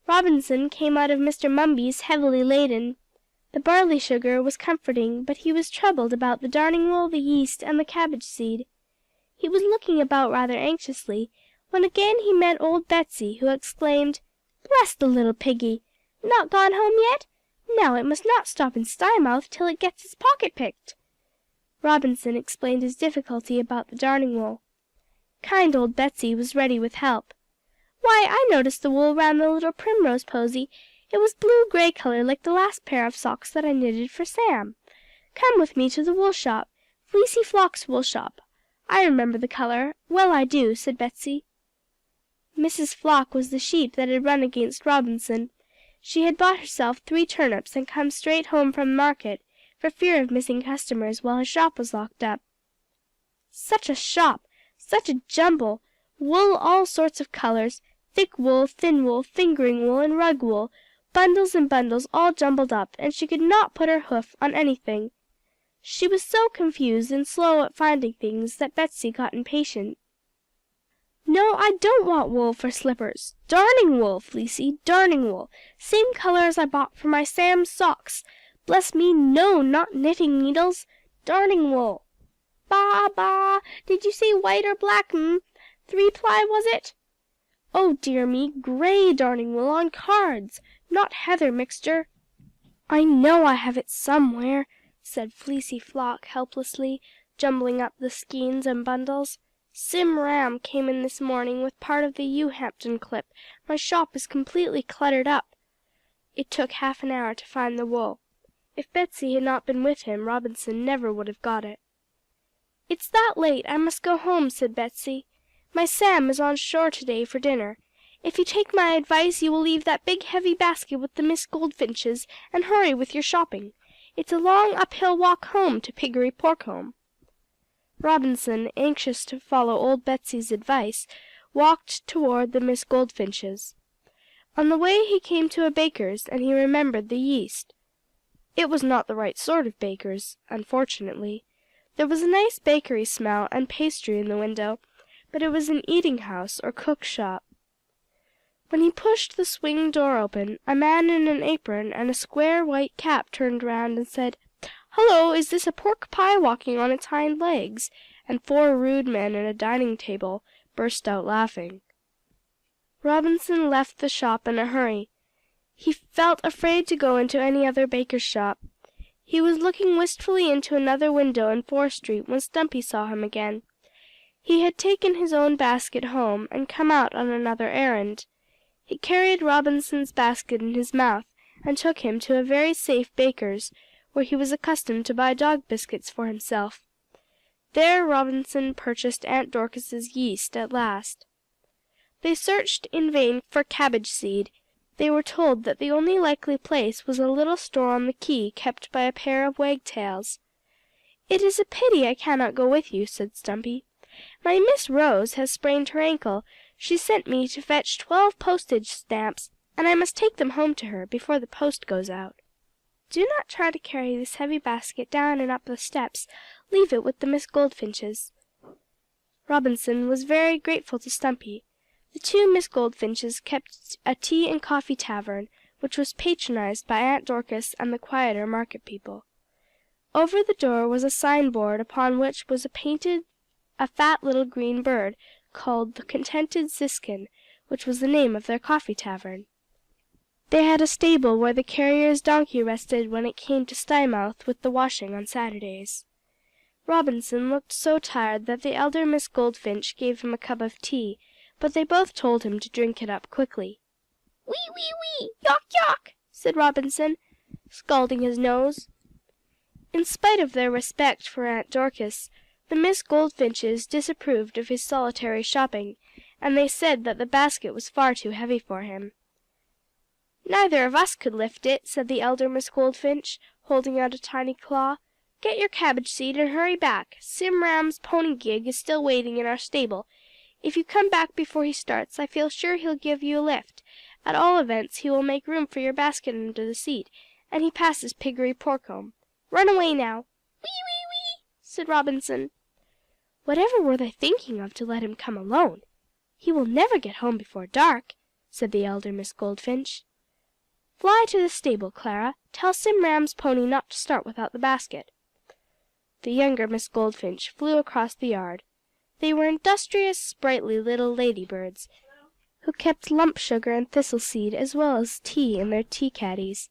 Robinson came out of Mr. Mumby's heavily laden. The barley sugar was comforting, but he was troubled about the darning wool, the yeast, and the cabbage seed. He was looking about rather anxiously, when again he met old Betsy, who exclaimed, "Bless the little piggy! Not gone home yet? Now it must not stop in Stymouth till it gets its pocket picked." Robinson explained his difficulty about the darning wool. Kind old Betsy was ready with help. "Why, I noticed the wool round the little primrose posy. It was blue-gray color like the last pair of socks that I knitted for Sam. Come with me to the wool shop. Fleecy Flock's wool shop. I remember the color, well I do," said Betsy. Mrs. Flock was the sheep that had run against Robinson. She had bought herself 3 turnips and come straight home from market, for fear of missing customers while her shop was locked up. Such a shop! Such a jumble! Wool all sorts of colors, thick wool, thin wool, fingering wool, and rug wool, bundles and bundles all jumbled up, and she could not put her hoof on anything. She was so confused and slow at finding things that Betsy got impatient. "No, I don't want wool for slippers. Darning wool, Fleecy, darning wool. Same color as I bought for my Sam's socks. Bless me, no, not knitting needles. Darning wool." "Ba, ba, did you say white or black, 3-ply, was it?" "Oh dear me, gray darning wool on cards, not heather mixture." "I know I have it somewhere," said Fleecy Flock helplessly, jumbling up the skeins and bundles. "Sim Ram came in this morning with part of the Hampton clip. My shop is completely cluttered up." It took half an hour to find the wool. If Betsy had not been with him, Robinson never would have got it. "It's that late, I must go home," said Betsy. "My Sam is on shore today for dinner. If you take my advice you will leave that big heavy basket with the Miss Goldfinches, and hurry with your shopping. It's a long uphill walk home to Piggery Porcombe." Robinson, anxious to follow old Betsy's advice, walked toward the Miss Goldfinches. On the way he came to a baker's, and he remembered the yeast. It was not the right sort of baker's, unfortunately. There was a nice bakery smell and pastry in the window, but it was an eating house or cook shop. When he pushed the swing door open, a man in an apron and a square white cap turned round and said, "Hullo, is this a pork pie walking on its hind legs?" And 4 rude men at a dining table burst out laughing. Robinson left the shop in a hurry. He felt afraid to go into any other baker's shop. He was looking wistfully into another window in Fore Street when Stumpy saw him again. He had taken his own basket home and come out on another errand. He carried Robinson's basket in his mouth and took him to a very safe baker's, where he was accustomed to buy dog biscuits for himself. There Robinson purchased Aunt Dorcas's yeast at last. They searched in vain for cabbage seed. They were told that the only likely place was a little store on the quay kept by a pair of wagtails. "It is a pity I cannot go with you," said Stumpy. "My Miss Rose has sprained her ankle. She sent me to fetch 12 postage stamps, and I must take them home to her before the post goes out." "Do not try to carry this heavy basket down and up the steps. Leave it with the Miss Goldfinches." Robinson was very grateful to Stumpy. The 2 Miss Goldfinches kept a tea and coffee tavern, which was patronized by Aunt Dorcas and the quieter market people. Over the door was a signboard upon which was painted a fat little green bird, called the Contented Siskin, which was the name of their coffee tavern. They had a stable where the carrier's donkey rested when it came to Stymouth with the washing on Saturdays. Robinson looked so tired that the elder Miss Goldfinch gave him a cup of tea, but they both told him to drink it up quickly. "Wee, wee, wee! Yawk, yawk!" said Robinson, scalding his nose. In spite of their respect for Aunt Dorcas, the Miss Goldfinches disapproved of his solitary shopping, and they said that the basket was far too heavy for him. "Neither of us could lift it," said the elder Miss Goldfinch, holding out a tiny claw. "Get your cabbage seed and hurry back. Sim Ram's pony gig is still waiting in our stable. If you come back before he starts, I feel sure he'll give you a lift. At all events, he will make room for your basket under the seat, and he passes Piggery Porcombe. Run away now." "Wee, wee, wee!" said Robinson. "Whatever were they thinking of to let him come alone? He will never get home before dark," said the elder Miss Goldfinch. "Fly to the stable, Clara. Tell Sim Ram's pony not to start without the basket." The younger Miss Goldfinch flew across the yard. They were industrious, sprightly little ladybirds, who kept lump sugar and thistle seed as well as tea in their tea caddies.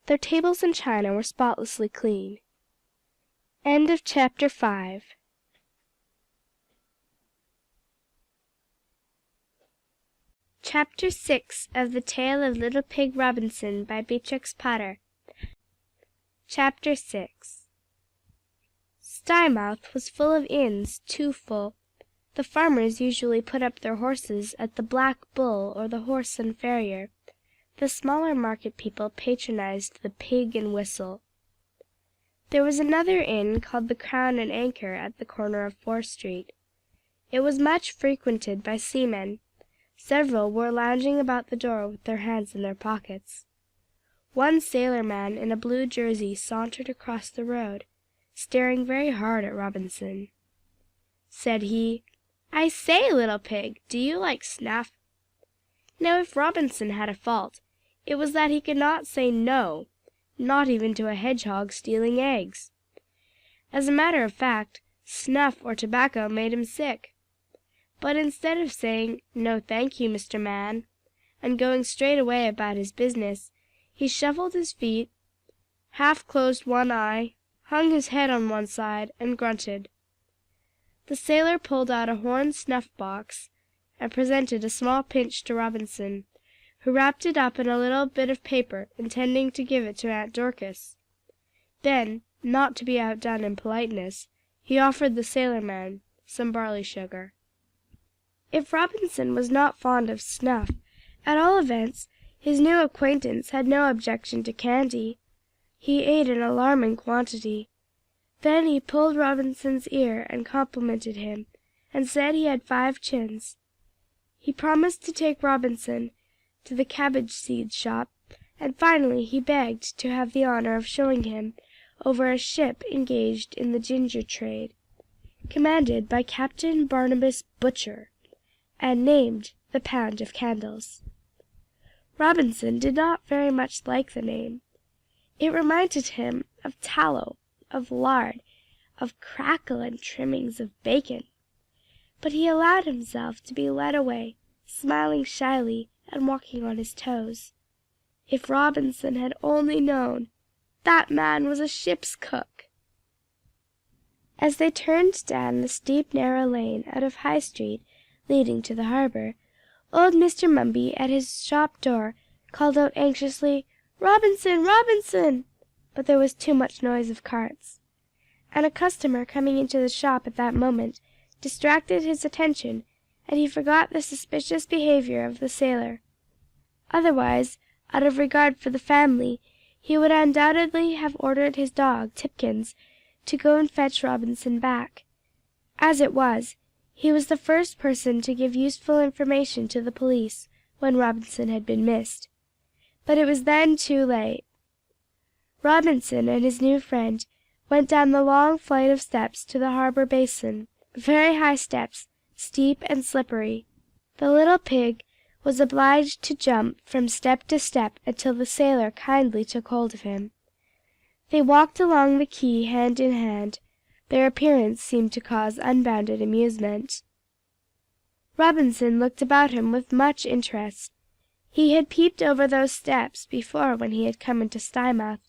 Their tables and china were spotlessly clean. Chapter 6 of the Tale of Little Pig Robinson by Beatrix Potter. Chapter 6 Stymouth was full of inns, too full. The farmers usually put up their horses at the Black Bull or the Horse and Farrier. The smaller market people patronized the Pig and Whistle. There was another inn called the Crown and Anchor at the corner of Fore Street. It was much frequented by seamen. Several were lounging about the door with their hands in their pockets. One sailor man in a blue jersey sauntered across the road, staring very hard at Robinson. Said he, "I say, little pig, do you like snuff?" Now if Robinson had a fault, it was that he could not say no, not even to a hedgehog stealing eggs. As a matter of fact, snuff or tobacco made him sick. But instead of saying, "No, thank you, Mr. Man," and going straight away about his business, he shuffled his feet, half closed one eye, hung his head on one side, and grunted. The sailor pulled out a horn snuff box and presented a small pinch to Robinson, who wrapped it up in a little bit of paper, intending to give it to Aunt Dorcas. Then, not to be outdone in politeness, he offered the sailor man some barley sugar. If Robinson was not fond of snuff, at all events his new acquaintance had no objection to candy. He ate an alarming quantity. Then he pulled Robinson's ear and complimented him, and said he had 5 chins. He promised to take Robinson to the cabbage seed shop, and finally he begged to have the honor of showing him over a ship engaged in the ginger trade, commanded by Captain Barnabas Butcher, and named the Pound of Candles. Robinson did not very much like the name. It reminded him of tallow, of lard, of crackle and trimmings of bacon. But he allowed himself to be led away, smiling shyly and walking on his toes. If Robinson had only known, that man was a ship's cook. As they turned down the steep narrow lane out of High Street leading to the harbor, old Mr. Mumby at his shop door called out anxiously, "Robinson, Robinson!" But there was too much noise of carts, and a customer coming into the shop at that moment distracted his attention, and he forgot the suspicious behavior of the sailor. Otherwise, out of regard for the family, he would undoubtedly have ordered his dog, Tipkins, to go and fetch Robinson back. As it was, he was the first person to give useful information to the police when Robinson had been missed. But it was then too late. Robinson and his new friend went down the long flight of steps to the harbor basin, very high steps, steep and slippery. The little pig was obliged to jump from step to step until the sailor kindly took hold of him. They walked along the quay hand in hand. Their appearance seemed to cause unbounded amusement. Robinson looked about him with much interest. He had peeped over those steps before when he had come into Stymouth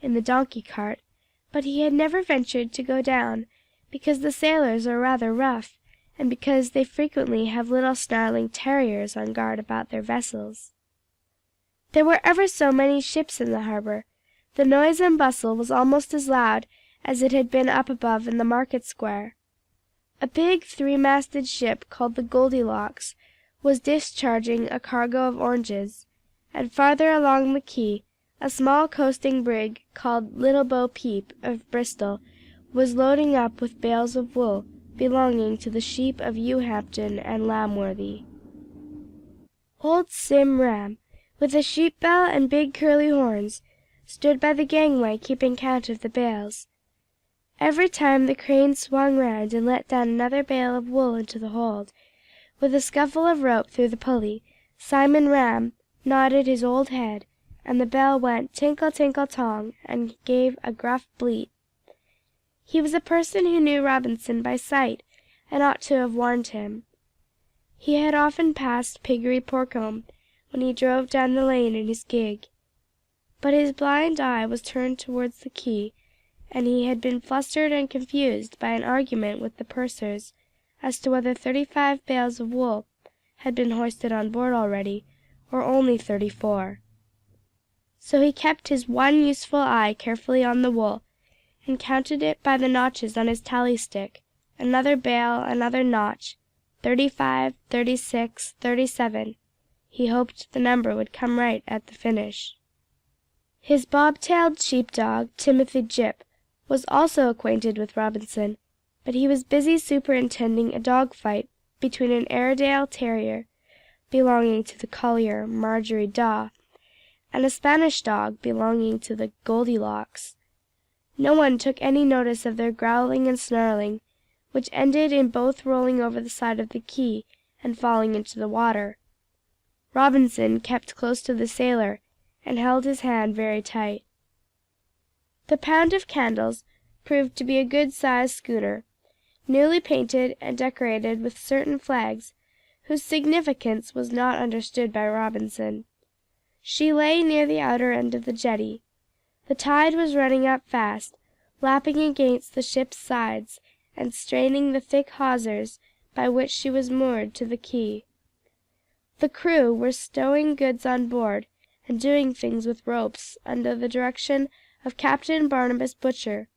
in the donkey cart, but he had never ventured to go down, because the sailors are rather rough, and because they frequently have little snarling terriers on guard about their vessels. There were ever so many ships in the harbor. The noise and bustle was almost as loud as it had been up above in the market square. A big 3-masted ship called the Goldilocks was discharging a cargo of oranges, and farther along the quay a small coasting brig called Little Bo Peep of Bristol was loading up with bales of wool belonging to the sheep of Ewehampton and Lamworthy. Old Sim Ram, with a sheep bell and big curly horns, stood by the gangway keeping count of the bales. Every time the crane swung round and let down another bale of wool into the hold, with a scuffle of rope through the pulley, Simon Ram nodded his old head, and the bell went tinkle tinkle tong and gave a gruff bleat. He was a person who knew Robinson by sight, and ought to have warned him. He had often passed Piggery Porcombe when he drove down the lane in his gig, but his blind eye was turned towards the quay, and he had been flustered and confused by an argument with the pursers as to whether 35 bales of wool had been hoisted on board already, or only 34. So he kept his one useful eye carefully on the wool, and counted it by the notches on his tally stick, another bale, another notch, 35, 36, 37. He hoped the number would come right at the finish. His bob-tailed sheepdog, Timothy Jip, was also acquainted with Robinson, but he was busy superintending a dog fight between an Airedale terrier, belonging to the collier Marjorie Daw, and a Spanish dog belonging to the Goldilocks. No one took any notice of their growling and snarling, which ended in both rolling over the side of the quay and falling into the water. Robinson kept close to the sailor and held his hand very tight. The Pound of Candles proved to be a good-sized schooner, newly painted and decorated with certain flags whose significance was not understood by Robinson. She lay near the outer end of the jetty. The tide was running up fast, lapping against the ship's sides and straining the thick hawsers by which she was moored to the quay. The crew were stowing goods on board and doing things with ropes under the direction of Captain Barnabas Butcher,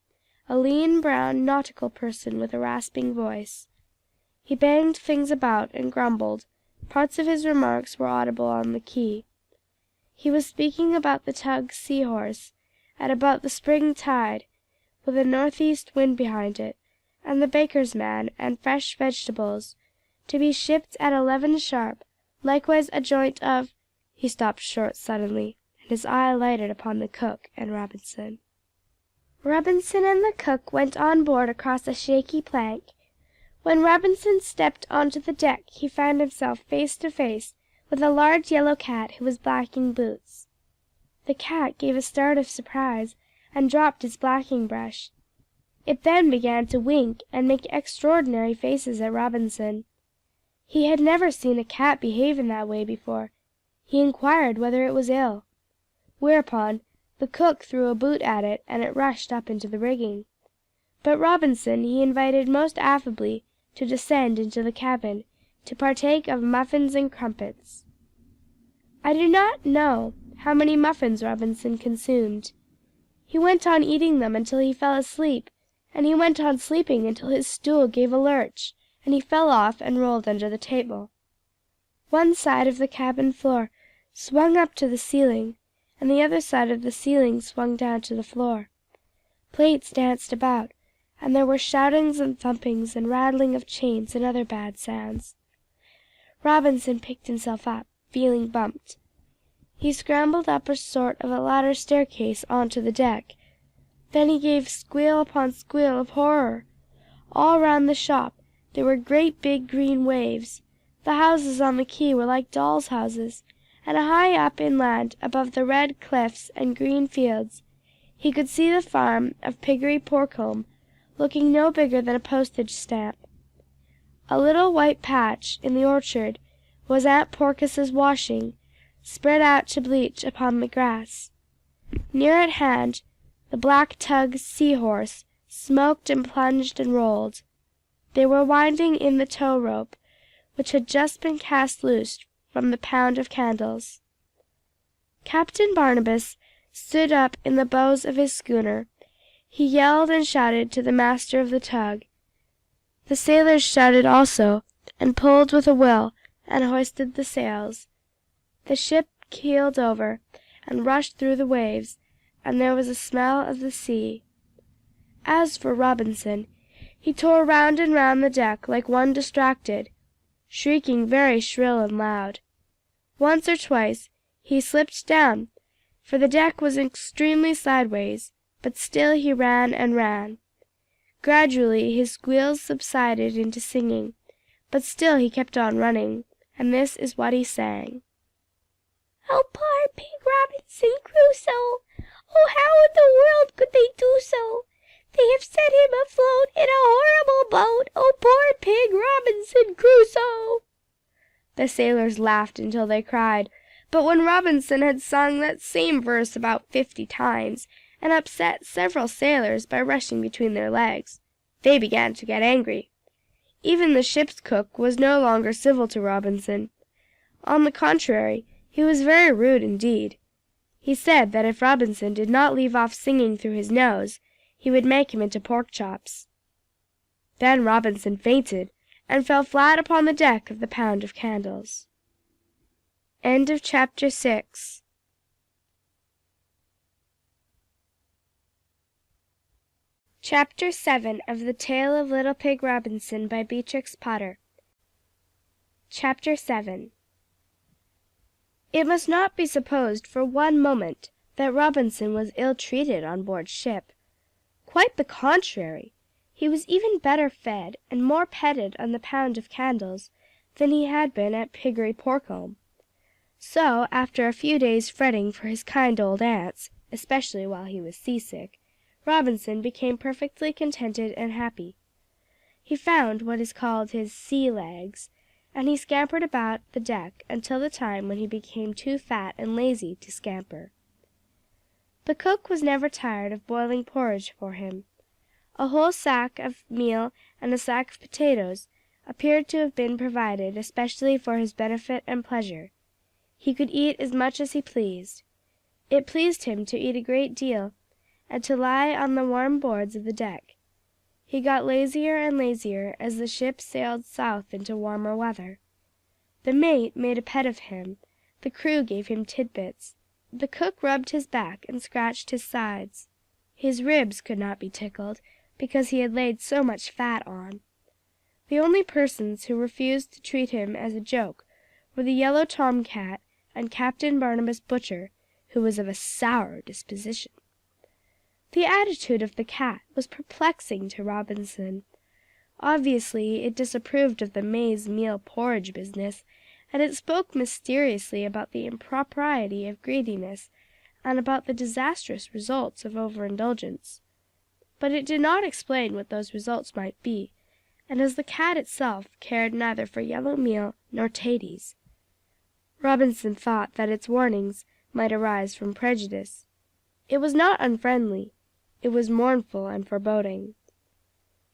a lean brown nautical person with a rasping voice. He banged things about and grumbled. Parts of his remarks were audible on the quay. He was speaking about the tug Seahorse, at about the spring tide, with a northeast wind behind it, and the baker's man and fresh vegetables, to be shipped at 11 sharp, likewise a joint of— He stopped short suddenly, and his eye lighted upon the cook and Robinson. Robinson and the cook went on board across a shaky plank. When Robinson stepped onto the deck he found himself face to face with a large yellow cat who was blacking boots. The cat gave a start of surprise and dropped his blacking brush. It then began to wink and make extraordinary faces at Robinson. He had never seen a cat behave in that way before. He inquired whether it was ill. Whereupon the cook threw a boot at it, and it rushed up into the rigging. But Robinson he invited most affably to descend into the cabin, to partake of muffins and crumpets. I do not know how many muffins Robinson consumed. He went on eating them until he fell asleep, and he went on sleeping until his stool gave a lurch, and he fell off and rolled under the table. One side of the cabin floor swung up to the ceiling, and the other side of the ceiling swung down to the floor. Plates danced about, and there were shoutings and thumpings and rattling of chains and other bad sounds. Robinson picked himself up, feeling bumped. He scrambled up a sort of a ladder staircase on to the deck. Then he gave squeal upon squeal of horror. All round the shop there were great big green waves. The houses on the quay were like dolls' houses, and high up inland above the red cliffs and green fields he could see the farm of Piggery Porcombe, looking no bigger than a postage stamp. A little white patch in the orchard was Aunt Porkis's washing, spread out to bleach upon the grass. Near at hand the black tug Seahorse smoked and plunged and rolled. They were winding in the tow rope, which had just been cast loose from the Pound of Candles. Captain Barnabas stood up in the bows of his schooner. He yelled and shouted to the master of the tug. The sailors shouted also, and pulled with a will, and hoisted the sails. The ship keeled over, and rushed through the waves, and there was a smell of the sea. As for Robinson, he tore round and round the deck like one distracted, shrieking very shrill and loud. Once or twice he slipped down, for the deck was extremely sideways, but still he ran and ran. Gradually his squeals subsided into singing, but still he kept on running, and this is what he sang. "Oh, poor pig Robinson Crusoe! Oh, how in the world could they do so? They have set him afloat in a horrible boat! Oh, poor pig Robinson Crusoe!" The sailors laughed until they cried, but when Robinson had sung that same verse about 50 times, and upset several sailors by rushing between their legs, they began to get angry. Even the ship's cook was no longer civil to Robinson. On the contrary, he was very rude indeed. He said that if Robinson did not leave off singing through his nose, he would make him into pork chops. Then Robinson fainted, and fell flat upon the deck of the pound of candles. End of chapter 6. Chapter 7 of The Tale of Little Pig Robinson by Beatrix Potter. Chapter 7. It must not be supposed for one moment that Robinson was ill-treated on board ship. Quite the contrary. He was even better fed and more petted on the pound of candles than he had been at Piggery Porcombe. So, after a few days' fretting for his kind old aunts, especially while he was seasick, Robinson became perfectly contented and happy. He found what is called his sea legs, and he scampered about the deck until the time when he became too fat and lazy to scamper. The cook was never tired of boiling porridge for him. A whole sack of meal and a sack of potatoes appeared to have been provided especially for his benefit and pleasure. He could eat as much as he pleased. It pleased him to eat a great deal, and to lie on the warm boards of the deck. He got lazier and lazier as the ship sailed south into warmer weather. The mate made a pet of him, the crew gave him tidbits, the cook rubbed his back and scratched his sides. His ribs could not be tickled, because he had laid so much fat on. The only persons who refused to treat him as a joke were the yellow tomcat and Captain Barnabas Butcher, who was of a sour disposition. The attitude of the cat was perplexing to Robinson. Obviously it disapproved of the maize meal porridge business, and it spoke mysteriously about the impropriety of greediness and about the disastrous results of overindulgence. But it did not explain what those results might be, and as the cat itself cared neither for yellow meal nor taties, Robinson thought that its warnings might arise from prejudice. It was not unfriendly. It was mournful and foreboding.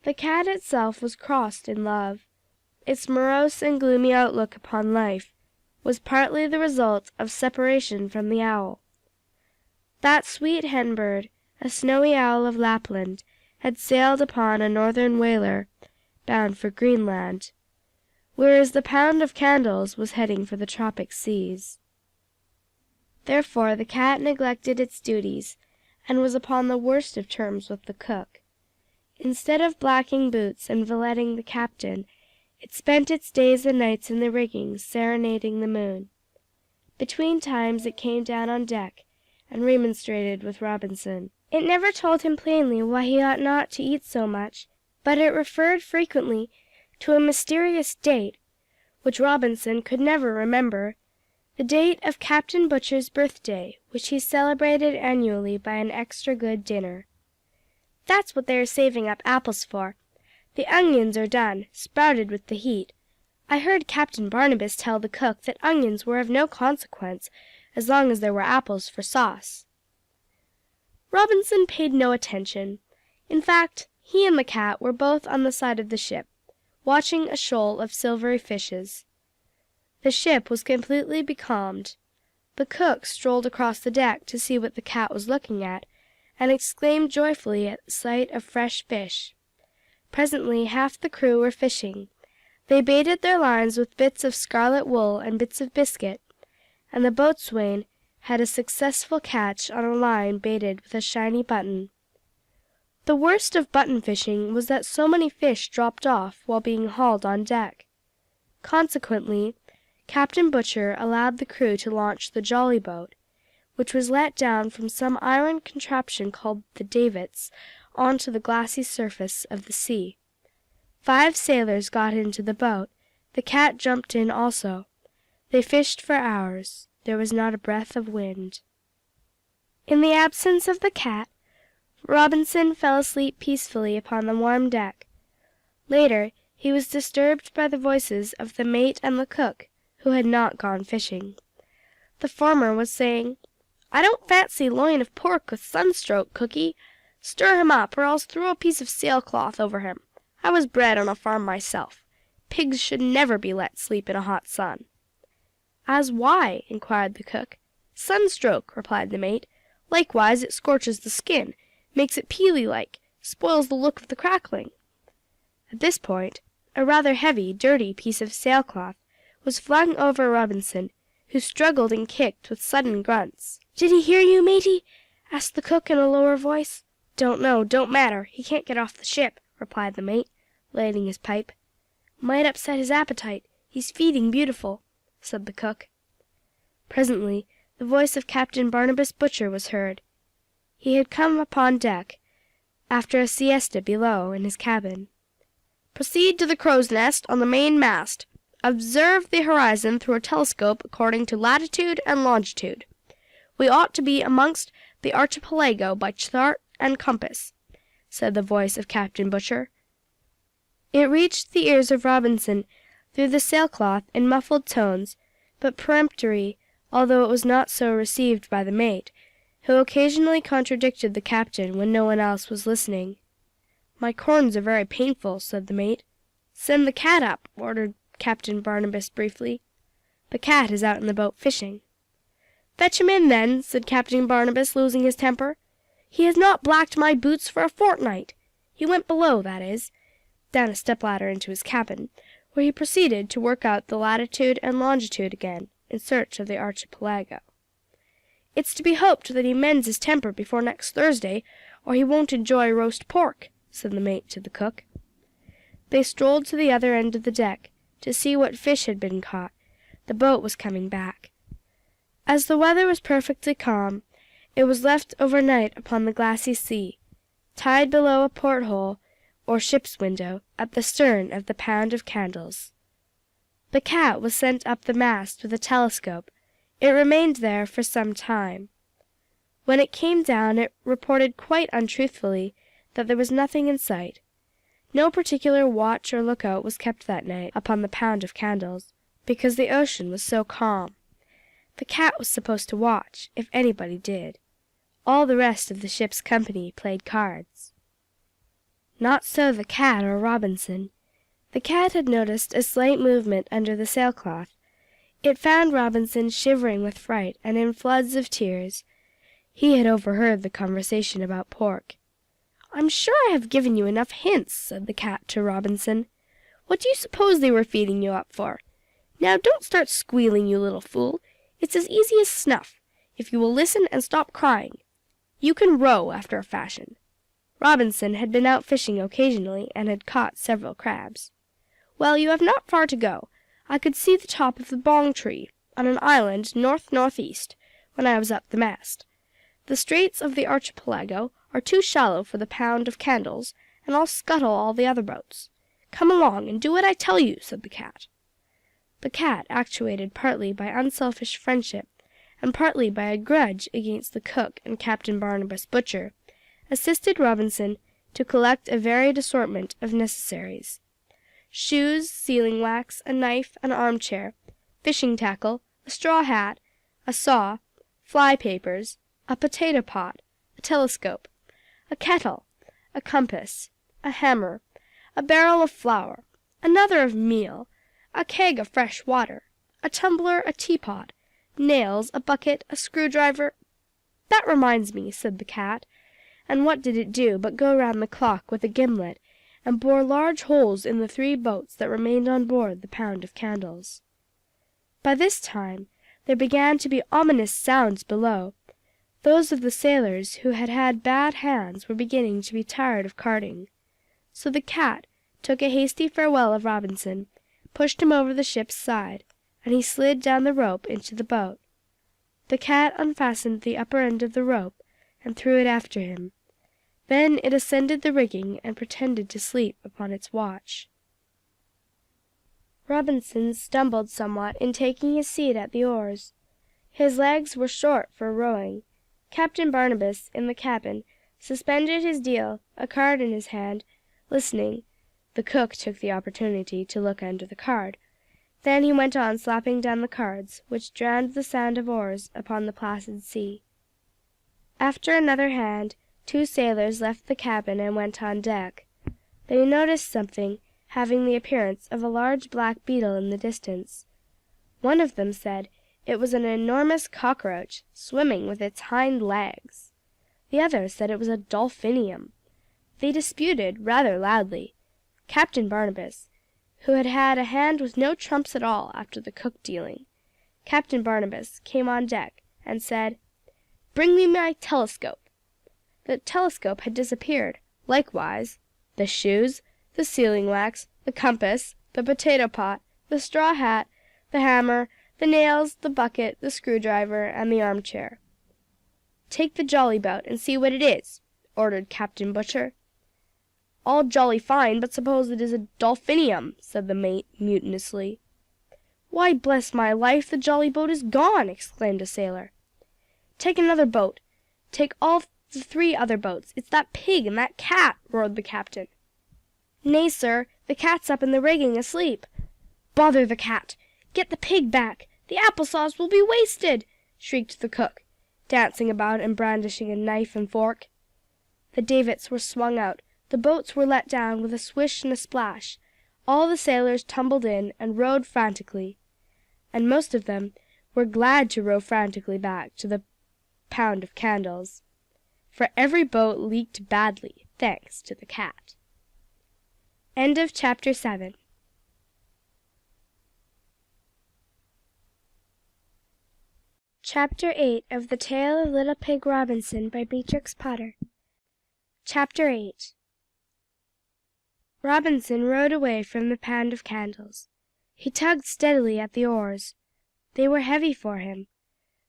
The cat itself was crossed in love. Its morose and gloomy outlook upon life was partly the result of separation from the owl. That sweet hen bird, a snowy owl of Lapland, had sailed upon a northern whaler, bound for Greenland, whereas the pound of candles was heading for the tropic seas. Therefore the cat neglected its duties, and was upon the worst of terms with the cook. Instead of blacking boots and valeting the captain, it spent its days and nights in the rigging serenading the moon. Between times it came down on deck and remonstrated with Robinson. It never told him plainly why he ought not to eat so much, but it referred frequently to a mysterious date, which Robinson could never remember, the date of Captain Butcher's birthday, which he celebrated annually by an extra good dinner. "That's what they are saving up apples for. The onions are done, sprouted with the heat. I heard Captain Barnabas tell the cook that onions were of no consequence as long as there were apples for sauce." Robinson paid no attention. In fact, he and the cat were both on the side of the ship, watching a shoal of silvery fishes. The ship was completely becalmed. The cook strolled across the deck to see what the cat was looking at, and exclaimed joyfully at the sight of fresh fish. Presently half the crew were fishing. They baited their lines with bits of scarlet wool and bits of biscuit, and the boatswain had a successful catch on a line baited with a shiny button. The worst of button fishing was that so many fish dropped off while being hauled on deck. Consequently, Captain Butcher allowed the crew to launch the jolly boat, which was let down from some iron contraption called the davits on to the glassy surface of the sea. 5 sailors got into the boat. The cat jumped in also. They fished for hours. There was not a breath of wind. In the absence of the cat, Robinson fell asleep peacefully upon the warm deck. Later he was disturbed by the voices of the mate and the cook, who had not gone fishing. The former was saying, "I don't fancy loin of pork with sunstroke, cookie. Stir him up, or else throw a piece of sailcloth over him. I was bred on a farm myself. Pigs should never be let sleep in a hot sun." "As why?" inquired the cook. "Sunstroke," replied the mate. "Likewise it scorches the skin, Makes it peely like, spoils the look of the crackling." At this point a rather heavy, dirty piece of sailcloth was flung over Robinson, who struggled and kicked with sudden grunts. "Did he hear you, matey?" asked the cook in a lower voice. "Don't know, don't matter. He can't get off the ship," replied the mate, lighting his pipe. "Might upset his appetite. He's feeding beautiful," said the cook. Presently the voice of Captain Barnabas Butcher was heard. He had come upon deck after a siesta below in his cabin. "Proceed to the crow's nest on the main mast. Observe the horizon through a telescope according to latitude and longitude. We ought to be amongst the archipelago by chart and compass," said the voice of Captain Butcher. It reached the ears of Robinson through the sailcloth in muffled tones, but peremptory, although it was not so received by the mate, who occasionally contradicted the captain when no one else was listening. "My corns are very painful," said the mate. "Send the cat up," ordered Captain Barnabas briefly. "The cat is out in the boat fishing." "Fetch him in, then," said Captain Barnabas, losing his temper. "He has not blacked my boots for a fortnight." He went below, that is, down a stepladder into his cabin, where he proceeded to work out the latitude and longitude again, in search of the archipelago. "It's to be hoped that he mends his temper before next Thursday, or he won't enjoy roast pork," said the mate to the cook. They strolled to the other end of the deck, to see what fish had been caught. The boat was coming back. As the weather was perfectly calm, it was left overnight upon the glassy sea, tied below a porthole or ship's window at the stern of the Pound of Candles. The cat was sent up the mast with a telescope. It remained there for some time. When it came down it reported quite untruthfully that there was nothing in sight. No particular watch or lookout was kept that night upon the Pound of Candles, because the ocean was so calm. The cat was supposed to watch, if anybody did. All the rest of the ship's company played cards. Not so the cat or Robinson. The cat had noticed a slight movement under the sailcloth. It found Robinson shivering with fright and in floods of tears. He had overheard the conversation about pork. "I'm sure I have given you enough hints," said the cat to Robinson. "What do you suppose they were feeding you up for? Now don't start squealing, you little fool. It's as easy as snuff, if you will listen and stop crying. You can row after a fashion." Robinson had been out fishing occasionally and had caught several crabs. "Well, you have not far to go. I could see the top of the bong tree, on an island north-northeast, when I was up the mast. The straits of the archipelago are too shallow for the Pound of Candles, and I'll scuttle all the other boats. Come along, and do what I tell you," said the cat. The cat, actuated partly by unselfish friendship, and partly by a grudge against the cook and Captain Barnabas Butcher, assisted Robinson to collect a varied assortment of necessaries. Shoes, sealing wax, a knife, an armchair, fishing tackle, a straw hat, a saw, fly papers, a potato pot, a telescope, a kettle, a compass, a hammer, a barrel of flour, another of meal, a keg of fresh water, a tumbler, a teapot, nails, a bucket, a screwdriver. "That reminds me," said the cat, and what did it do but go round the clock with a gimlet and bore large holes in the 3 boats that remained on board the Pound of Candles. By this time there began to be ominous sounds below. Those of the sailors who had had bad hands were beginning to be tired of carting. So the cat took a hasty farewell of Robinson, pushed him over the ship's side, and he slid down the rope into the boat. The cat unfastened the upper end of the rope and threw it after him. Then it ascended the rigging and pretended to sleep upon its watch. Robinson stumbled somewhat in taking his seat at the oars. His legs were short for rowing. Captain Barnabas, in the cabin, suspended his deal, a card in his hand, listening. The cook took the opportunity to look under the card. Then he went on slapping down the cards, which drowned the sound of oars upon the placid sea. After another hand, 2 sailors left the cabin and went on deck. They noticed something having the appearance of a large black beetle in the distance. One of them said it was an enormous cockroach, swimming with its hind legs. The others said it was a dolphinium. They disputed rather loudly. Captain Barnabas, who had had a hand with no trumps at all after the Cook dealing, Captain Barnabas came on deck and said, "Bring me my telescope." The telescope had disappeared, likewise the shoes, the sealing wax, the compass, the potato pot, the straw hat, the hammer, the nails, the bucket, the screwdriver, and the armchair. "Take the jolly boat and see what it is," ordered Captain Butcher. "All jolly fine, but suppose it is a dolphinium," said the mate mutinously. "Why, bless my life, the jolly boat is gone!" exclaimed a sailor. "Take another boat. Take all the 3 other boats. It's that pig and that cat," roared the captain. "Nay, sir, the cat's up in the rigging asleep." "Bother the cat! Get the pig back. The apple sauce will be wasted," shrieked the cook, dancing about and brandishing a knife and fork. The davits were swung out, the boats were let down with a swish and a splash, all the sailors tumbled in and rowed frantically, and most of them were glad to row frantically back to the pound of candles, for every boat leaked badly, thanks to the cat. End of chapter 7. Chapter 8 of The Tale of Little Pig Robinson by Beatrix Potter. Chapter 8. Robinson rowed away from the pound of candles. He tugged steadily at the oars. They were heavy for him.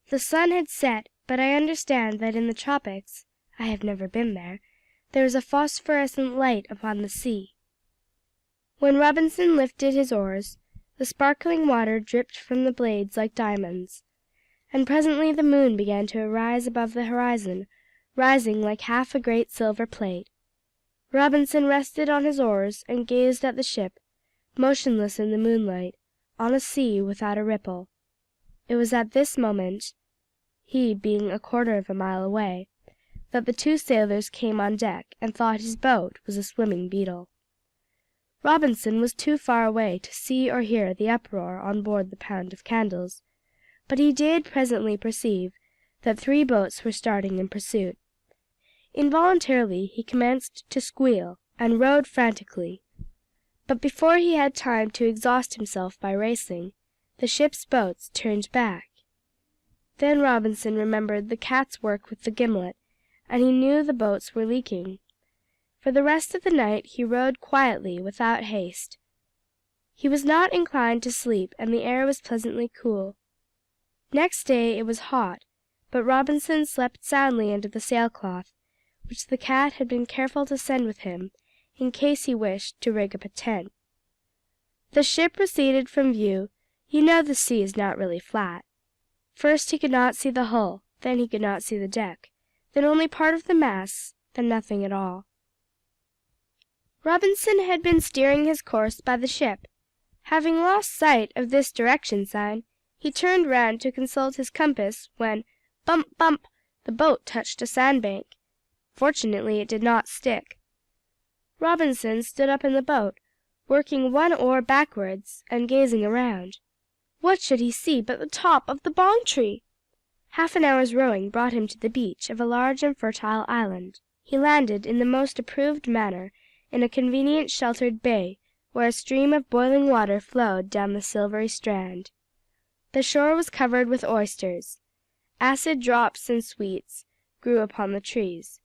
The sun had set, but I understand that in the tropics (I have never been there) there is a phosphorescent light upon the sea. When Robinson lifted his oars, the sparkling water dripped from the blades like diamonds, and presently the moon began to arise above the horizon, rising like half a great silver plate. Robinson rested on his oars and gazed at the ship, motionless in the moonlight, on a sea without a ripple. It was at this moment, he being a quarter of a mile away, that the 2 sailors came on deck and thought his boat was a swimming beetle. Robinson was too far away to see or hear the uproar on board the pound of candles, but he did presently perceive that 3 boats were starting in pursuit. Involuntarily he commenced to squeal, and rowed frantically. But before he had time to exhaust himself by racing, the ship's boats turned back. Then Robinson remembered the cat's work with the gimlet, and he knew the boats were leaking. For the rest of the night he rowed quietly, without haste. He was not inclined to sleep, and the air was pleasantly cool. Next day it was hot, but Robinson slept soundly under the sailcloth, which the cat had been careful to send with him, in case he wished to rig up a tent. The ship receded from view. You know the sea is not really flat. First he could not see the hull, then he could not see the deck, then only part of the masts, then nothing at all. Robinson had been steering his course by the ship. Having lost sight of this direction sign, he turned round to consult his compass when, bump, bump, the boat touched a sandbank. Fortunately it did not stick. Robinson stood up in the boat, working one oar backwards, and gazing around. What should he see but the top of the bong tree! Half an hour's rowing brought him to the beach of a large and fertile island. He landed in the most approved manner in a convenient sheltered bay, where a stream of boiling water flowed down the silvery strand. The shore was covered with oysters. Acid drops and sweets grew upon the trees.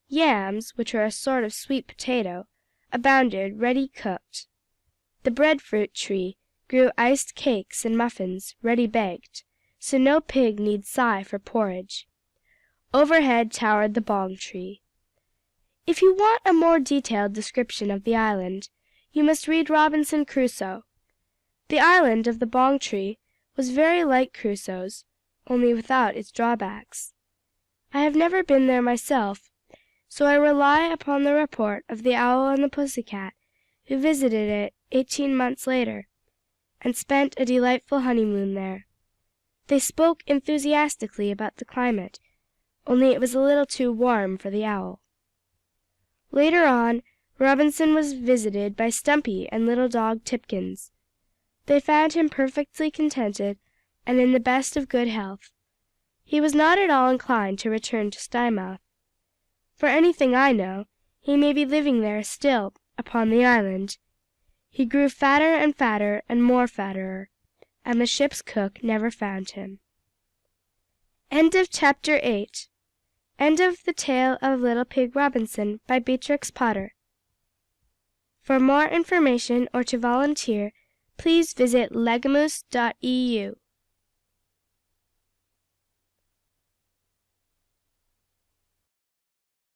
Yams, which are a sort of sweet potato, abounded ready cooked. The breadfruit tree grew iced cakes and muffins ready baked, so no pig need sigh for porridge. Overhead towered the bong tree. If you want a more detailed description of the island, you must read Robinson Crusoe. The island of the bong tree was very like Crusoe's, only without its drawbacks. I have never been there myself, so I rely upon the report of the owl and the pussy-cat, who visited it 18 months later, and spent a delightful honeymoon there. They spoke enthusiastically about the climate, only it was a little too warm for the owl. Later on, Robinson was visited by Stumpy and little dog Tipkins. They found him perfectly contented and in the best of good health. He was not at all inclined to return to Steinmouth. For anything I know, he may be living there still, upon the island. He grew fatter and fatter and more fatterer, and the ship's cook never found him. Chapter 8. End of the Tale of Little Pig Robinson by Beatrix Potter. For more information or to volunteer, please visit legamoose.eu.